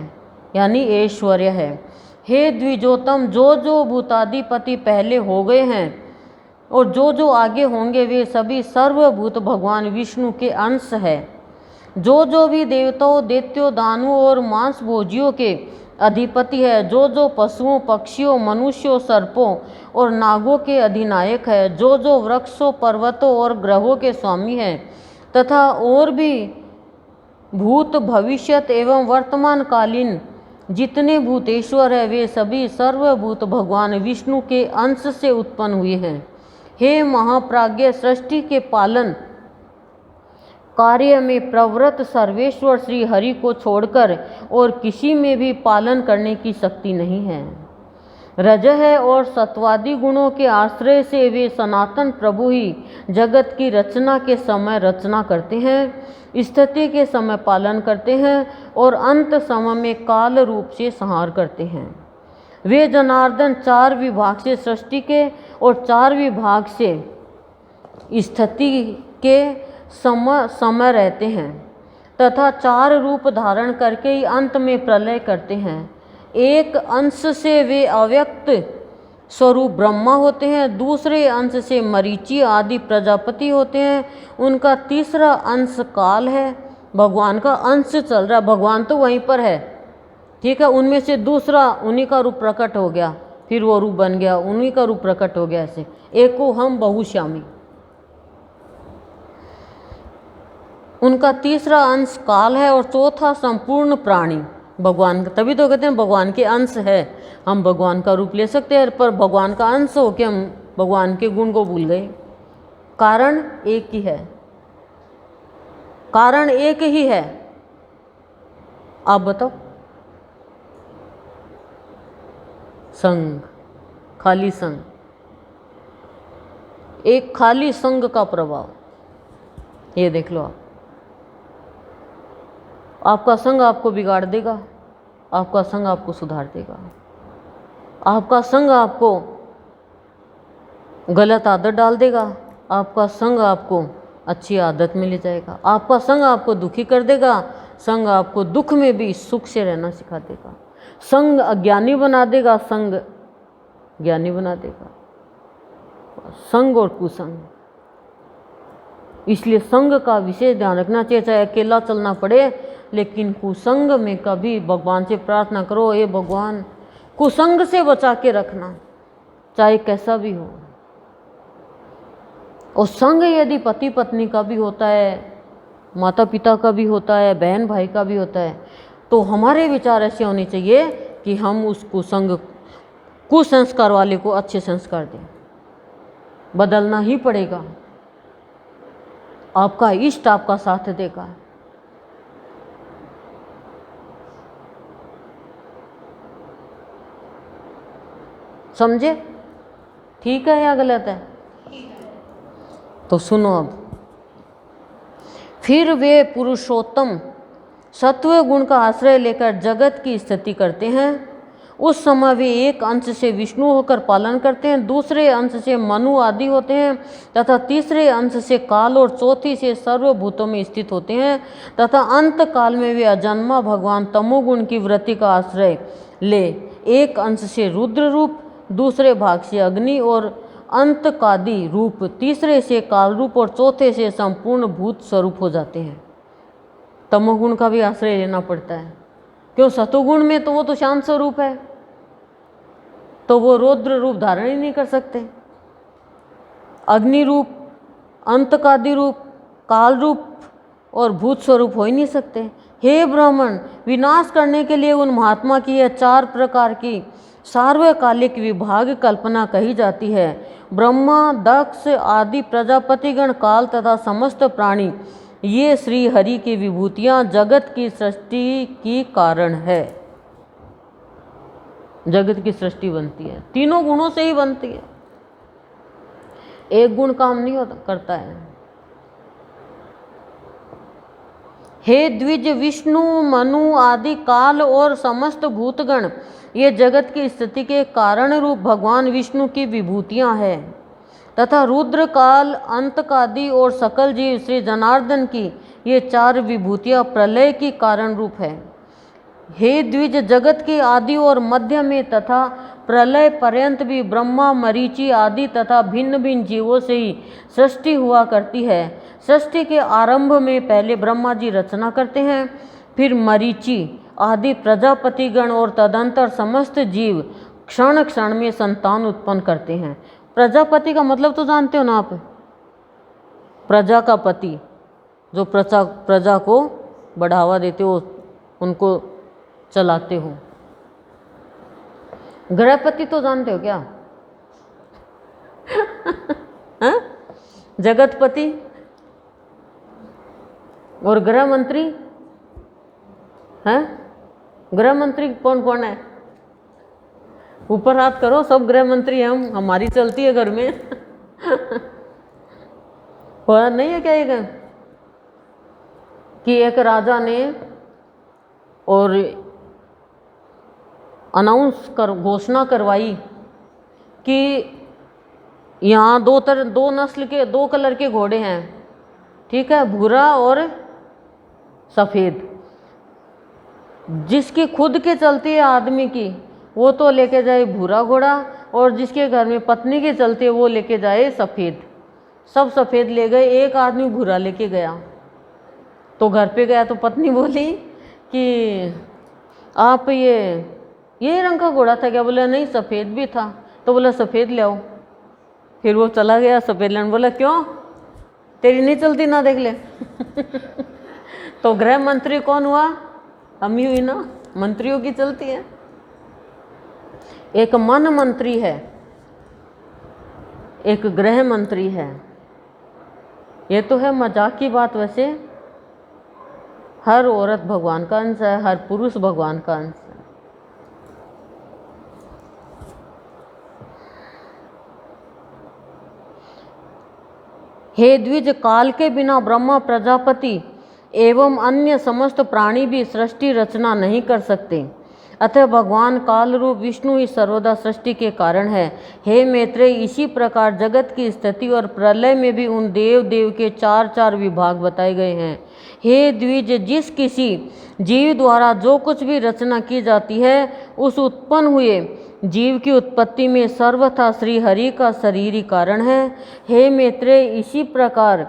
यानी ऐश्वर्य है। हे द्विजोतम, जो भूताधिपति पहले हो गए हैं और जो आगे होंगे, वे सभी सर्वभूत भगवान विष्णु के अंश है। जो भी देवताओं, दैत्यों, दानवों और मांस भोजियों के अधिपति है, जो पशुओं, पक्षियों, मनुष्यों, सर्पों और नागों के अधिनायक है, जो वृक्षों, पर्वतों और ग्रहों के स्वामी हैं, तथा और भी भूत, भविष्यत एवं वर्तमान कालीन जितने भूतेश्वर है, वे सभी सर्वभूत भगवान विष्णु के अंश से उत्पन्न हुए हैं। हे महाप्राज्ञ, सृष्टि के पालन कार्य में प्रवृत्त सर्वेश्वर श्री हरि को छोड़कर और किसी में भी पालन करने की शक्ति नहीं है। रजः और सत्वादि गुणों के आश्रय से वे सनातन प्रभु ही जगत की रचना के समय रचना करते हैं, स्थिति के समय पालन करते हैं और अंत समय में काल रूप से संहार करते हैं। वे जनार्दन 4 विभाग से सृष्टि के और 4 विभाग से स्थिति के समय रहते हैं तथा 4 रूप धारण करके ही अंत में प्रलय करते हैं। एक अंश से वे अव्यक्त स्वरूप ब्रह्मा होते हैं, दूसरे अंश से मरीचि आदि प्रजापति होते हैं, उनका तीसरा अंश काल है। भगवान का अंश चल रहा है, भगवान तो वहीं पर है, ठीक है। उनमें से दूसरा उन्हीं का रूप प्रकट हो गया, फिर वो रूप बन गया, उन्हीं का रूप प्रकट हो गया। ऐसे एको हम बहुश्यामी। उनका तीसरा अंश काल है और चौथा संपूर्ण प्राणी भगवान का। तभी तो कहते हैं भगवान के अंश है, हम भगवान का रूप ले सकते हैं, पर भगवान का अंश हो के हम भगवान के गुण को भूल गए। कारण एक ही है, कारण एक ही है। आप बताओ, संग, खाली संग, एक खाली संग का प्रभाव। ये देख लो, आपका संग आपको बिगाड़ देगा, आपका संग आपको सुधार देगा, आपका संग आपको गलत आदत डाल देगा, आपका संग आपको अच्छी आदत में ले जाएगा, आपका संग आपको दुखी कर देगा, संग आपको दुख में भी सुख से रहना सिखा देगा, संग अज्ञानी बना देगा, संग ज्ञानी बना देगा। संग और कुसंग, इसलिए संग का विशेष ध्यान रखना चाहिए। चाहे अकेला चलना पड़े, लेकिन कुसंग में कभी भगवान से प्रार्थना करो, ये भगवान कुसंग से बचा के रखना, चाहे कैसा भी हो। और संग यदि पति पत्नी का भी होता है, माता पिता का भी होता है, बहन भाई का भी होता है, तो हमारे विचार ऐसे होने चाहिए कि हम उस कुसंग, कुसंस्कार वाले को अच्छे संस्कार दें। बदलना ही पड़ेगा, आपका इष्ट आपका साथ देगा। समझे? ठीक है या गलत है? तो सुनो अब, फिर वे पुरुषोत्तम सत्व गुण का आश्रय लेकर जगत की स्थिति करते हैं। उस समय वे एक अंश से विष्णु होकर पालन करते हैं, दूसरे अंश से मनु आदि होते हैं तथा तीसरे अंश से काल और चौथी से सर्वभूतों में स्थित होते हैं तथा अंत काल में वे अजन्मा भगवान तमोगुण की वृत्ति का आश्रय ले एक अंश से रुद्र रूप, दूसरे भाग से अग्नि और अंतकादि रूप, तीसरे से काल रूप और चौथे से संपूर्ण भूत स्वरूप हो जाते हैं। तमोगुण का भी आश्रय लेना पड़ता है, क्यों? सतोगुण में तो वो तो शांत स्वरूप है, तो वो रुद्र रूप धारण ही नहीं कर सकते। अग्नि रूप, अंतकादि रूप, काल रूप और भूत स्वरूप हो ही नहीं सकते। हे ब्राह्मण, विनाश करने के लिए उन महात्मा की यह 4 प्रकार की सार्वकालिक विभाग कल्पना कही जाती है। ब्रह्मा, दक्ष आदि प्रजापतिगण, काल तथा समस्त प्राणी, ये श्री हरि की विभूतियां जगत की सृष्टि की कारण है। जगत की सृष्टि बनती है, तीनों गुणों से ही बनती है, एक गुण काम नहीं होता करता है। हे द्विज, विष्णु, मनु आदि काल और समस्त भूतगण, ये जगत की स्थिति के कारण रूप भगवान विष्णु की विभूतियां हैं तथा रुद्र, काल, अंतकादि और सकल जीव श्री जनार्दन की ये 4 विभूतियां प्रलय की कारण रूप है। हे द्विज, जगत के आदि और मध्य में तथा प्रलय पर्यंत भी ब्रह्मा, मरीचि आदि तथा भिन्न भिन्न जीवों से ही सृष्टि हुआ करती है। सृष्टि के आरंभ में पहले ब्रह्मा जी रचना करते हैं, फिर मरीचि आदि प्रजापतिगण और तदंतर समस्त जीव क्षण क्षण में संतान उत्पन्न करते हैं। प्रजापति का मतलब तो जानते हो ना आप? प्रजा का पति, जो प्रजा को बढ़ावा देते हो, उनको चलाते हो। गृहपति तो जानते हो क्या? जगतपति और गृह मंत्री हैं? गृह मंत्री कौन कौन है? ऊपर हाथ करो, सब गृह मंत्री हम, हमारी चलती है घर में। पता नहीं है क्या ये कि एक राजा ने और घोषणा करवाई कि यहाँ दो नस्ल के 2 कलर के घोड़े हैं, ठीक है, भूरा और सफ़ेद। जिसकी खुद के चलती है आदमी की, वो तो लेके जाए भूरा घोड़ा, और जिसके घर में पत्नी की चलती है वो लेके जाए सफ़ेद। सब सफ़ेद ले गए, एक आदमी भूरा लेके गया। तो घर पे गया तो पत्नी बोली कि आप ये रंग का घोड़ा था क्या? बोला नहीं, सफ़ेद भी था। तो बोला सफ़ेद ले आओ। फिर वो चला गया सफ़ेद लेने। बोला क्यों? तेरी नहीं चलती ना, देख ले। तो गृह मंत्री कौन हुआ? हम ही हुई ना, मंत्रियों की चलती है। एक मन मंत्री है, एक गृह मंत्री है। ये तो है मजाक की बात, वैसे हर औरत भगवान का अंश है, हर पुरुष भगवान का अंश है। हे द्विज, काल के बिना ब्रह्मा, प्रजापति एवं अन्य समस्त प्राणी भी सृष्टि रचना नहीं कर सकते। अतः भगवान काल रूप विष्णु ही सर्वदा सृष्टि के कारण है। हे मैत्रेय, इसी प्रकार जगत की स्थिति और प्रलय में भी उन देव के 4 विभाग बताए गए हैं। हे द्विज, जिस किसी जीव द्वारा जो कुछ भी रचना की जाती है, उस उत्पन्न हुए जीव की उत्पत्ति में सर्वथा श्री हरि का शरीर ही कारण है। हे मैत्रेय, इसी प्रकार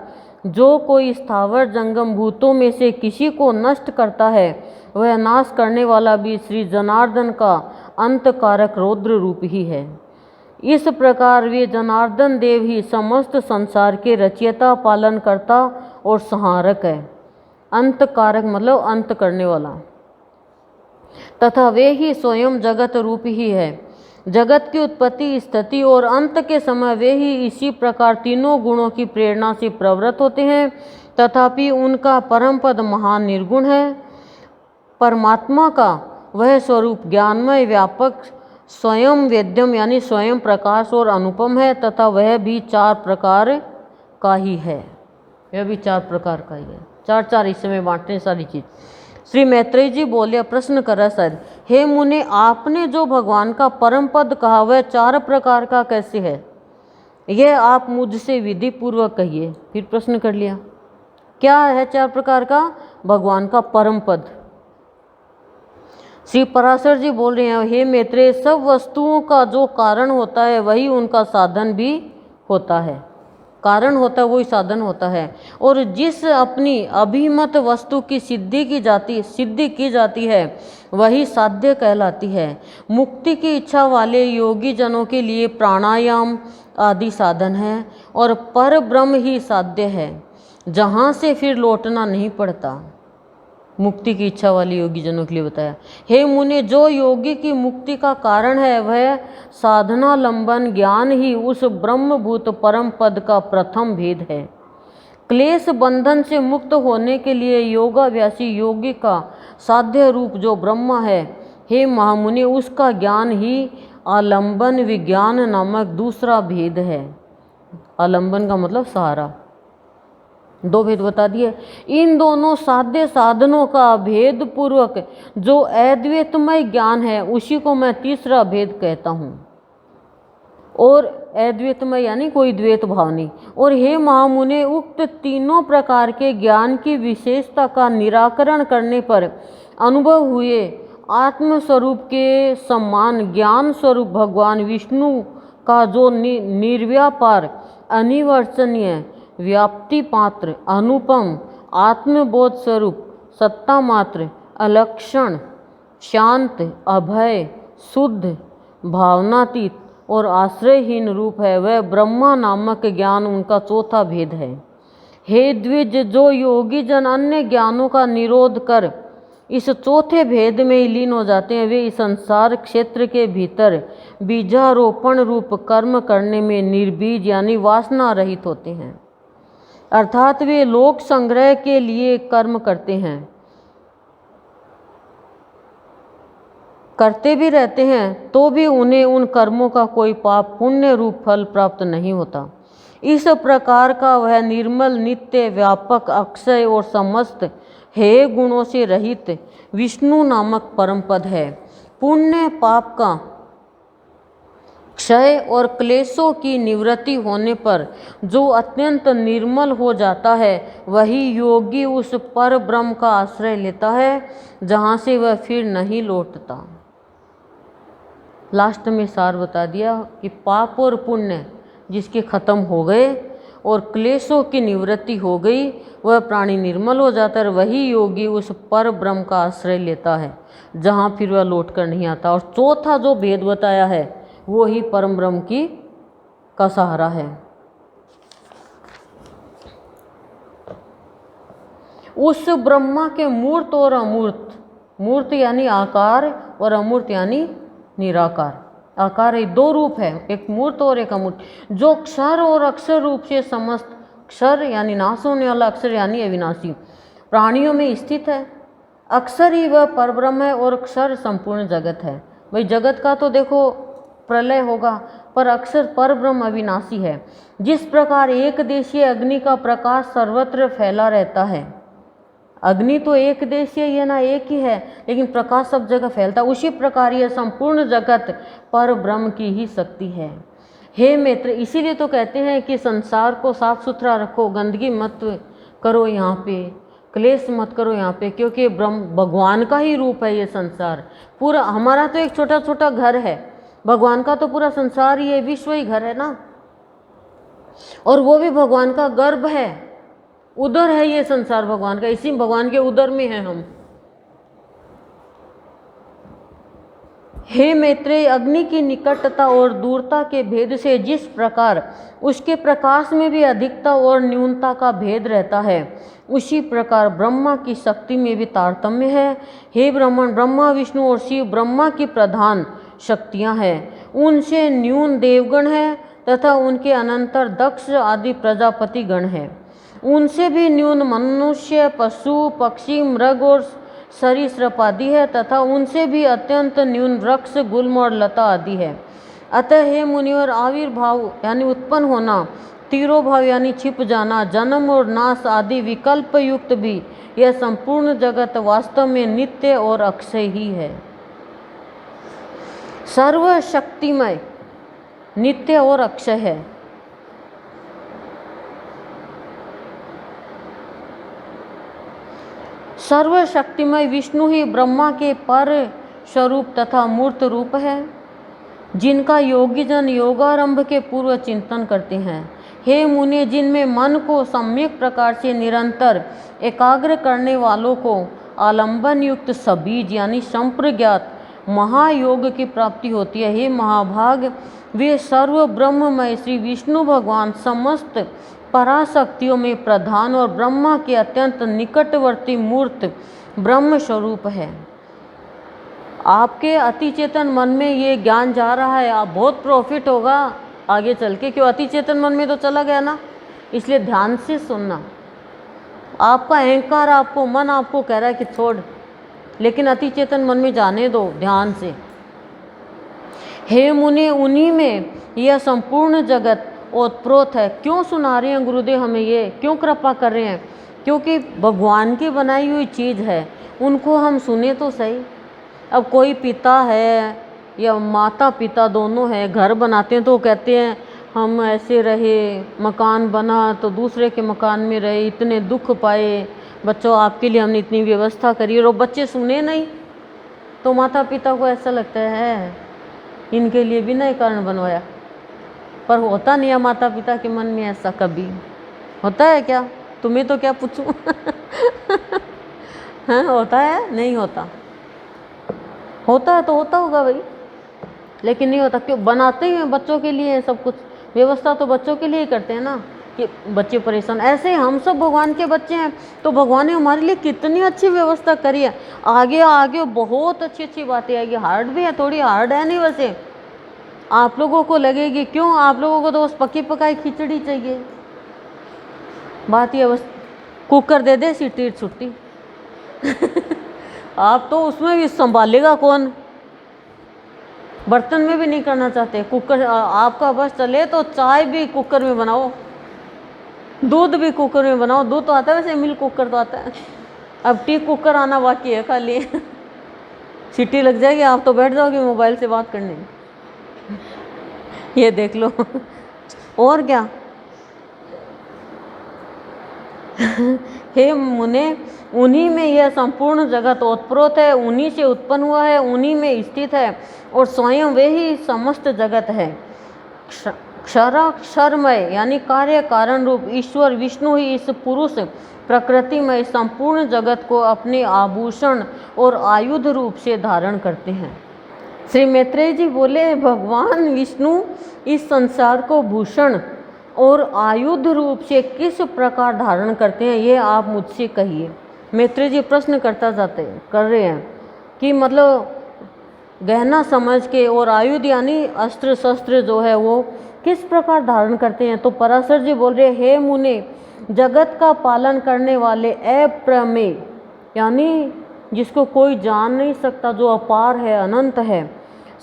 जो कोई स्थावर जंगम भूतों में से किसी को नष्ट करता है, वह नाश करने वाला भी श्री जनार्दन का अंतकारक रौद्र रूप ही है। इस प्रकार वे जनार्दन देव ही समस्त संसार के रचयिता, पालनकर्ता और संहारक है। अंतकारक मतलब अंत करने वाला, तथा वे ही स्वयं जगत रूप ही है। जगत की उत्पत्ति, स्थिति और अंत के समय वे ही इसी प्रकार तीनों गुणों की प्रेरणा से प्रवृत्त होते हैं। तथापि उनका परम पद महान निर्गुण है। परमात्मा का वह स्वरूप ज्ञानमय, व्यापक, स्वयं वेद्यम यानी स्वयं प्रकाश और अनुपम है, तथा वह भी 4 प्रकार का ही है। यह भी 4 प्रकार का ही है। चार चार हिस्से में बांटते हैं सारी चीज़। श्री मैत्रेय जी बोले, प्रश्न कर रहा है शायद, हे मुने, आपने जो भगवान का परम पद कहा वह 4 प्रकार का कैसे है, यह आप मुझसे विधि पूर्वक कहिए। फिर प्रश्न कर लिया, क्या है 4 प्रकार का भगवान का परम पद। श्री पराशर जी बोल रहे हैं, हे मैत्रेय, सब वस्तुओं का जो कारण होता है वही उनका साधन भी होता है। कारण होता है वही साधन होता है। और जिस अपनी अभिमत वस्तु की सिद्धि की जाती है वही साध्य कहलाती है। मुक्ति की इच्छा वाले योगी जनों के लिए प्राणायाम आदि साधन है और पर ब्रह्म ही साध्य है, जहाँ से फिर लौटना नहीं पड़ता। मुक्ति की इच्छा वाले योगी जनों के लिए बताया। हे मुने, जो योगी की मुक्ति का कारण है वह साधना लंबन ज्ञान ही उस ब्रह्मभूत परम पद का प्रथम भेद है। क्लेश बंधन से मुक्त होने के लिए योगाभ्यासी योगी का साध्य रूप जो ब्रह्म है, हे महामुनि, उसका ज्ञान ही आलंबन विज्ञान नामक दूसरा भेद है। आलंबन का मतलब सहारा। 2 भेद बता दिए। इन दोनों साध्य साधनों का भेद पूर्वक जो अद्वैतमय ज्ञान है उसी को मैं तीसरा भेद कहता हूँ। और अद्वैतमय यानी कोई द्वैत भाव नहीं। और हे महामुने, उक्त तीनों प्रकार के ज्ञान की विशेषता का निराकरण करने पर अनुभव हुए आत्मस्वरूप के समान ज्ञान स्वरूप भगवान विष्णु का जो निर्व्यापार अनिवर्चनीय व्याप्ति पात्र अनुपम आत्मबोध स्वरूप सत्ता मात्र अलक्षण शांत अभय शुद्ध भावनातीत और आश्रयहीन रूप है, वह ब्रह्मा नामक ज्ञान उनका चौथा भेद है। हे द्विज, जो योगी जन अन्य ज्ञानों का निरोध कर इस चौथे भेद में ही लीन हो जाते हैं, वे इस संसार क्षेत्र के भीतर बीजारोपण रूप कर्म करने में निर्बीज यानी वासना रहित होते हैं। अर्थात वे लोक संग्रह के लिए कर्म करते हैं, करते भी रहते हैं, तो भी उन्हें उन कर्मों का कोई पाप पुण्य रूप फल प्राप्त नहीं होता। इस प्रकार का वह निर्मल नित्य व्यापक अक्षय और समस्त हे गुणों से रहित विष्णु नामक परम पद है। पुण्य पाप का क्षय और क्लेशों की निवृत्ति होने पर जो अत्यंत निर्मल हो जाता है, वही योगी उस पर ब्रह्म का आश्रय लेता है, जहाँ से वह फिर नहीं लौटता। लास्ट में सार बता दिया कि पाप और पुण्य जिसके खत्म हो गए और क्लेशों की निवृत्ति हो गई, वह प्राणी निर्मल हो जाता है, वही योगी उस पर ब्रह्म का आश्रय लेता है, जहाँ फिर वह लौट कर नहीं आता। और चौथा जो भेद बताया है वो ही परम ब्रह्म का सहारा है। उस ब्रह्मा के मूर्त और अमूर्त, मूर्त यानी आकार और अमूर्त यानी निराकार। आकार है 2 रूप है, एक मूर्त और एक अमूर्त, जो क्षर और अक्षर रूप से समस्त, क्षर यानी नाश होने वाला, अक्षर यानी अविनाशी प्राणियों में स्थित है। अक्षर ही वह परब्रह्म है और क्षर संपूर्ण जगत है। भाई जगत का तो देखो प्रलय होगा, पर अक्षर परब्रह्म अविनाशी है। जिस प्रकार एक देशीय अग्नि का प्रकाश सर्वत्र फैला रहता है, अग्नि तो एक देशीय है ना, एक ही है, लेकिन प्रकाश सब जगह फैलता, उसी प्रकार यह संपूर्ण जगत पर ब्रह्म की ही शक्ति है। हे मित्र, इसीलिए तो कहते हैं कि संसार को साफ सुथरा रखो, गंदगी मत करो, यहाँ पे क्लेश मत करो यहाँ पे, क्योंकि ब्रह्म भगवान का ही रूप है ये संसार पूरा। हमारा तो एक छोटा छोटा घर है, भगवान का तो पूरा संसार ही है, विश्व ही घर है ना, और वो भी भगवान का गर्भ है, उदर है ये संसार भगवान का, इसी भगवान के उदर में है हम। हे मैत्रेय, अग्नि की निकटता और दूरता के भेद से जिस प्रकार उसके प्रकाश में भी अधिकता और न्यूनता का भेद रहता है, उसी प्रकार ब्रह्मा की शक्ति में भी तारतम्य है। हे ब्राह्मण, ब्रह्मा विष्णु और शिव ब्रह्मा की प्रधान शक्तियां हैं। उनसे न्यून देवगण है तथा उनके अनंतर दक्ष आदि प्रजापति गण हैं। उनसे भी न्यून मनुष्य पशु पक्षी मृग और सरीसृप आदि है तथा उनसे भी अत्यंत न्यून वृक्ष गुल्म और लता आदि है। अतः हे मुनिवर, आविर्भाव यानी उत्पन्न होना, तिरोभाव यानी छिप जाना, जन्म और नाश आदि विकल्प युक्त भी यह संपूर्ण जगत वास्तव में नित्य और अक्षय ही है। सर्वशक्तिमय नित्य और अक्षय है। सर्वशक्तिमय विष्णु ही ब्रह्मा के पर स्वरूप तथा मूर्त रूप है, जिनका योगी जन योगारंभ के पूर्व चिंतन करते हैं। हे मुने, जिनमें मन को सम्यक प्रकार से निरंतर एकाग्र करने वालों को आलंबन युक्त सबीज यानी संप्रज्ञात महायोग की प्राप्ति होती है। हे महाभाग, वे सर्व ब्रह्ममय श्री विष्णु भगवान समस्त पराशक्तियों में प्रधान और ब्रह्मा के अत्यंत निकटवर्ती मूर्त ब्रह्म स्वरूप है। आपके अति चेतन मन में ये ज्ञान जा रहा है, आप बहुत प्रॉफिट होगा आगे चल के, क्यों अति चेतन मन में तो चला गया ना, इसलिए ध्यान से सुनना। आपका अहंकार आपको, मन आपको कह रहा है कि छोड़, लेकिन अति चेतन मन में जाने दो ध्यान से। हे मुनि, उन्हीं में यह संपूर्ण जगत ओतप्रोत है। क्यों सुना रहे हैं गुरुदेव हमें ये, क्यों कृपा कर रहे हैं? क्योंकि भगवान की बनाई हुई चीज़ है, उनको हम सुने तो सही। अब कोई पिता है या माता पिता दोनों हैं, घर बनाते हैं तो कहते हैं हम ऐसे रहे, मकान बना तो दूसरे के मकान में रहे, इतने दुख पाए, बच्चों आपके लिए हमने इतनी व्यवस्था करी, और बच्चे सुने नहीं तो माता पिता को ऐसा लगता है इनके लिए भी नहीं कारण बनवाया। पर होता नहीं है माता पिता के मन में ऐसा, कभी होता है क्या? तुम्हें तो क्या पूछूं हाँ, होता है? नहीं होता। होता है तो होता होगा भाई, लेकिन नहीं होता। क्यों? बनाते हैं बच्चों के लिए सब कुछ, व्यवस्था तो बच्चों के लिए ही करते हैं ना, कि बच्चे परेशान। ऐसे ही हम सब भगवान के बच्चे हैं, तो भगवान ने हमारे लिए कितनी अच्छी व्यवस्था करी है। आगे आगे बहुत अच्छी अच्छी बातें आएगी। हार्ड भी है, थोड़ी हार्ड है नहीं वैसे, आप लोगों को लगेगी। क्यों? आप लोगों को तो बस पकी पकाई खिचड़ी चाहिए। बात ये बस कुकर दे दे, सीटी छुट्टी आप तो उसमें भी संभालेगा कौन? बर्तन में भी नहीं करना चाहते। कुकर आपका बस चले तो चाय भी कुकर में बनाओ, दूध भी कुकर में बनाओ। दूध तो आता है वैसे, मिल्क कुकर तो आता है, अब टी कुकर आना बाकी है खाली सीटी लग जाएगी, आप तो बैठ जाओगे मोबाइल से बात करने ये देख लो और क्या हे मुने, उन्हीं में यह संपूर्ण जगत ओतप्रोत है, उन्हीं से उत्पन्न हुआ है, उन्हीं में स्थित है, और स्वयं वे ही समस्त जगत है। क्षराक्षरमय यानी कार्य कारण रूप ईश्वर विष्णु ही इस पुरुष प्रकृति में संपूर्ण जगत को अपने आभूषण और आयुध रूप से धारण करते हैं। श्री मैत्रेय जी बोले, भगवान विष्णु इस संसार को भूषण और आयुध रूप से किस प्रकार धारण करते हैं, ये आप मुझसे कहिए। मैत्रेय जी प्रश्न कर रहे हैं कि मतलब गहना समझ के, और आयुध यानी अस्त्र शस्त्र जो है वो किस प्रकार धारण करते हैं। तो पराशर जी बोल रहे, हे मुने, जगत का पालन करने वाले अप्रमेय यानी जिसको कोई जान नहीं सकता, जो अपार है, अनंत है,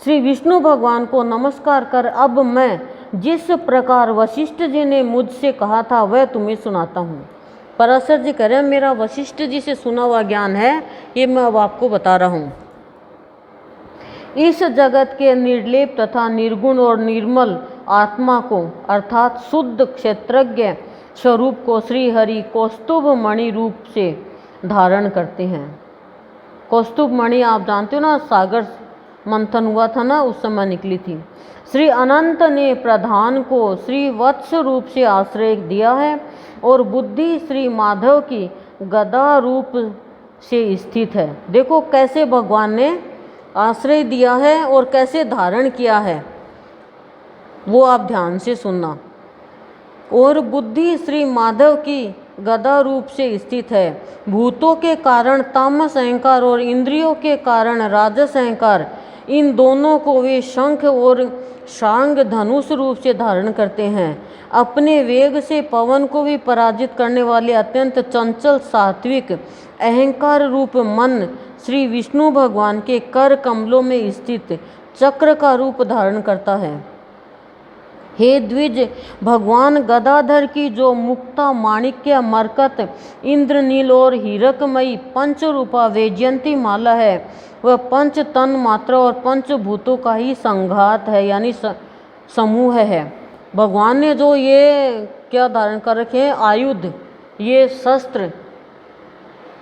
श्री विष्णु भगवान को नमस्कार कर अब मैं जिस प्रकार वशिष्ठ जी ने मुझसे कहा था वह तुम्हें सुनाता हूँ। पराशर जी कह रहे हैं, मेरा वशिष्ठ जी से सुना हुआ ज्ञान है, ये मैं अब आपको बता रहा हूँ। इस जगत के निर्लेप तथा निर्गुण और निर्मल आत्मा को अर्थात शुद्ध क्षेत्रज्ञ स्वरूप को श्री हरि कौस्तुभ मणि रूप से धारण करते हैं। कौस्तुभ मणि आप जानते हो ना, सागर मंथन हुआ था ना, उस समय निकली थी। श्री अनंत ने प्रधान को श्री वत्स रूप से आश्रय दिया है, और बुद्धि श्री माधव की गदा रूप से स्थित है। देखो कैसे भगवान ने आश्रय दिया है और कैसे धारण किया है, वो आप ध्यान से सुनना। और बुद्धि श्री माधव की गदा रूप से स्थित है। भूतों के कारण तामस अहंकार और इंद्रियों के कारण राजस अहंकार, इन दोनों को वे शंख और शांग धनुष रूप से धारण करते हैं। अपने वेग से पवन को भी पराजित करने वाले अत्यंत चंचल सात्विक अहंकार रूप मन श्री विष्णु भगवान के कर कमलों में स्थित चक्र का रूप धारण करता है। हे द्विज, भगवान गदाधर की जो मुक्ता माणिक्य मरकत इंद्रनील और हीरकमयी पंचरूपा वैजयंती माला है, वह पंच तन मात्रा और पंचभूतों का ही संघात है, यानी समूह है। भगवान ने जो ये क्या धारण कर रखे हैं, आयुध, ये शस्त्र,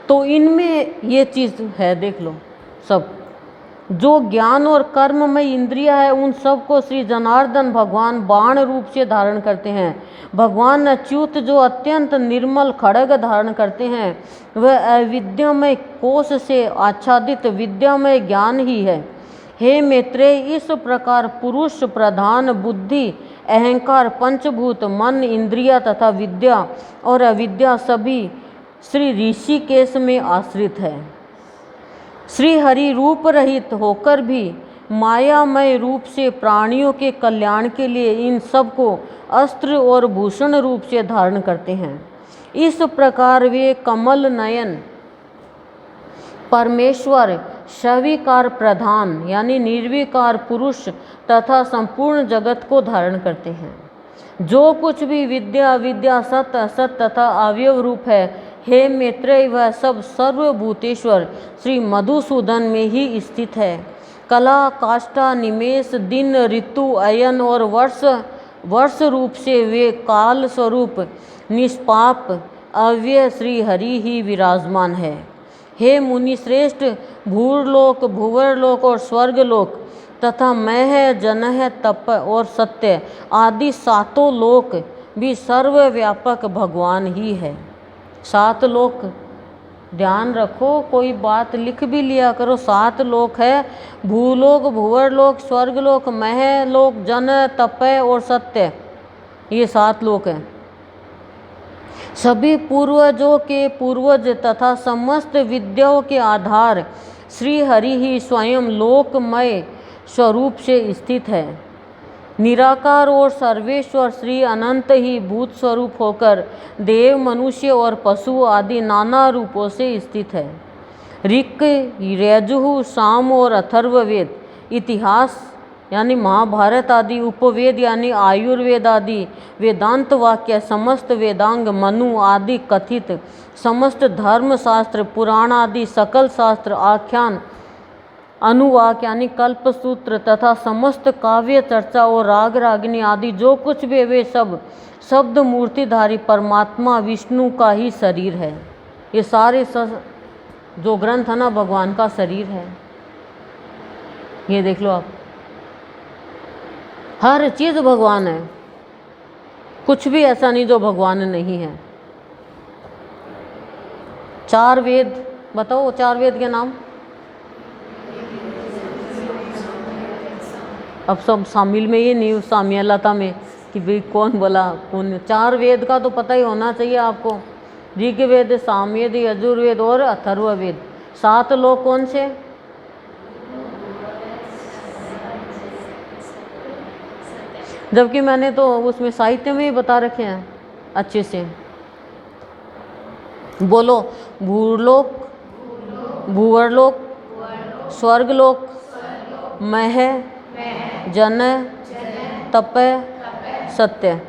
तो इनमें ये चीज़ है, देख लो सब। जो ज्ञान और कर्म में इंद्रिया है, उन सब को श्री जनार्दन भगवान बाण रूप से धारण करते हैं। भगवान अच्युत जो अत्यंत निर्मल खड्ग धारण करते हैं, वह अविद्यामय कोश से आच्छादित विद्यामय ज्ञान ही है। हे मैत्रेय, इस प्रकार पुरुष प्रधान बुद्धि, अहंकार, पंचभूत, मन, इंद्रिया तथा विद्या और अविद्या सभी श्री ऋषिकेश में आश्रित है। श्री हरि रूप रहित होकर भी मायामय रूप से प्राणियों के कल्याण के लिए इन सब को अस्त्र और भूषण रूप से धारण करते हैं। इस प्रकार वे कमल नयन परमेश्वर, स्वीकार प्रधान यानी निर्विकार पुरुष तथा संपूर्ण जगत को धारण करते हैं। जो कुछ भी विद्या, अविद्या, सत, असत तथा अवयव रूप है, हे मैत्रेय, वह सब सर्वभूतेश्वर श्री मधुसूदन में ही स्थित है। कला, काष्ठा, निमेष, दिन, ऋतु, अयन और वर्ष रूप से वे काल स्वरूप निष्पाप अव्यय श्री हरि ही विराजमान है। हे मुनि श्रेष्ठ, भूरलोक, भुवरलोक और स्वर्गलोक तथा मह, जनह, तप और सत्य आदि सातों लोक भी सर्वव्यापक भगवान ही है। 7 लोक, ध्यान रखो, कोई बात लिख भी लिया करो। 7 लोक है, भूलोक, भुवरलोक, स्वर्गलोक, महलोक, जन, तपय और सत्य, ये 7 लोक हैं। सभी पूर्वजों के पूर्वज तथा समस्त विद्याओं के आधार श्री हरि ही स्वयं लोकमय स्वरूप से स्थित है। निराकार और सर्वेश्वर श्री अनंत ही भूत स्वरूप होकर देव, मनुष्य और पशु आदि नाना रूपों से स्थित है। ऋक्, यजुः, साम और अथर्ववेद, इतिहास यानी महाभारत आदि, उपवेद यानी आयुर्वेद आदि, वेदांत वाक्य, समस्त वेदांग, मनु आदि कथित समस्त धर्मशास्त्र, पुराण आदि सकल शास्त्र, आख्यान, अनुवाक यानी कल्पसूत्र तथा समस्त काव्य चर्चा और राग रागिनी आदि जो कुछ भी वे सब शब्द मूर्तिधारी परमात्मा विष्णु का ही शरीर है। ये सारे जो ग्रंथ है ना, भगवान का शरीर है। ये देख लो आप, हर चीज़ भगवान है, कुछ भी ऐसा नहीं जो भगवान नहीं है। 4 वेद बताओ, 4 वेद के नाम। अब सब शामिल में ये नहीं, साम्यलता में कि भाई कौन बोला कौन। 4 वेद का तो पता ही होना चाहिए आपको, ऋग्वेद, सामवेद, यजुर्वेद और अथर्ववेद। 7 लोक कौन से? जबकि मैंने तो उसमें साहित्य में ही बता रखे हैं अच्छे से। बोलो, भूलोक, भूवरलोक, स्वर्गलोक, मह, जन, तप, सत्य,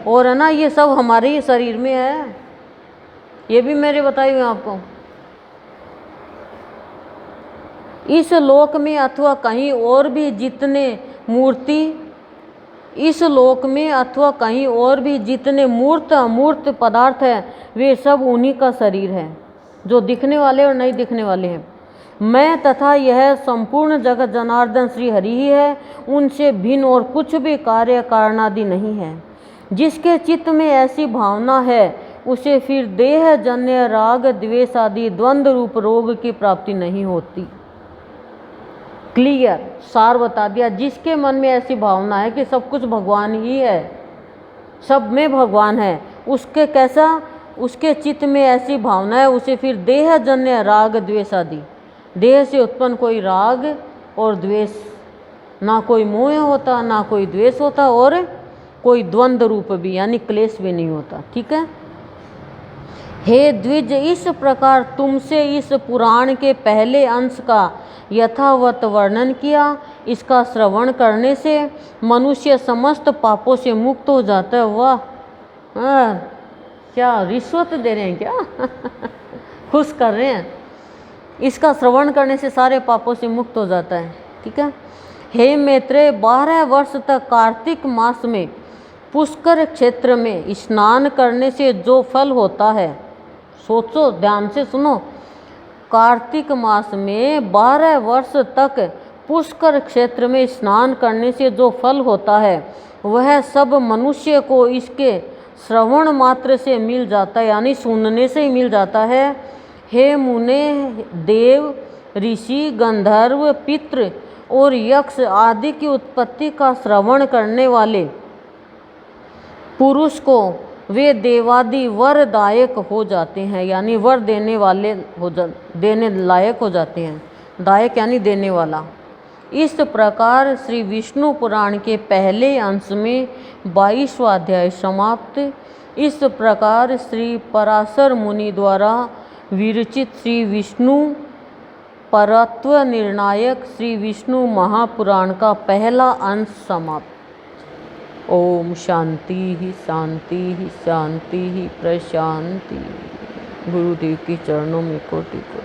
और है ना, ये सब हमारे ही शरीर में है। ये भी मेरे बताए हुए आपको। इस लोक में अथवा कहीं और भी जितने मूर्ति, इस लोक में अथवा कहीं और भी जितने मूर्त अमूर्त पदार्थ हैं, वे सब उन्हीं का शरीर है, जो दिखने वाले और नहीं दिखने वाले हैं। मैं तथा यह संपूर्ण जगत जनार्दन श्री हरि ही है, उनसे भिन्न और कुछ भी कार्य कारणादि नहीं है। जिसके चित्त में ऐसी भावना है, उसे फिर देह जन्य राग द्वेष आदि द्वंद्व रूप रोग की प्राप्ति नहीं होती। क्लियर सार बता दिया। जिसके मन में ऐसी भावना है कि सब कुछ भगवान ही है, सब में भगवान है, उसके कैसा, उसके चित्त में ऐसी भावना है, उसे फिर देह जन्य राग द्वेष आदि, देह से उत्पन्न कोई राग और द्वेष, ना कोई मोह होता, ना कोई द्वेष होता, और कोई द्वंद्व रूप भी यानी क्लेश भी नहीं होता। ठीक है। हे द्विज, इस प्रकार तुमसे इस पुराण के पहले अंश का यथावत वर्णन किया। इसका श्रवण करने से मनुष्य समस्त पापों से मुक्त हो जाता है। वाह, क्या रिश्वत दे रहे हैं क्या? खुश कर रहे हैं। इसका श्रवण करने से सारे पापों से मुक्त हो जाता है। ठीक है। हे मैत्रेय, 12 वर्ष तक कार्तिक मास में पुष्कर क्षेत्र में स्नान करने से जो फल होता है, सोचो, ध्यान से सुनो, कार्तिक मास में 12 वर्ष तक पुष्कर क्षेत्र में स्नान करने से जो फल होता है वह सब मनुष्य को इसके श्रवण मात्र से मिल जाता है, यानी सुनने से ही मिल जाता है। हे मुने, देव, ऋषि, गंधर्व, पितृ और यक्ष आदि की उत्पत्ति का श्रवण करने वाले पुरुष को वे देवादि वरदायक हो जाते हैं, यानी वर देने वाले देने लायक हो जाते हैं। दायक यानी देने वाला। इस प्रकार श्री विष्णु पुराण के पहले अंश में 22वां अध्याय समाप्त। इस प्रकार श्री पराशर मुनि द्वारा विरचित श्री विष्णु परत्व निर्णायक श्री विष्णु महापुराण का पहला अंश समाप्त। ओम शांति ही शांति ही शांति ही प्रशांति। गुरुदेव के चरणों में कोटि कोटि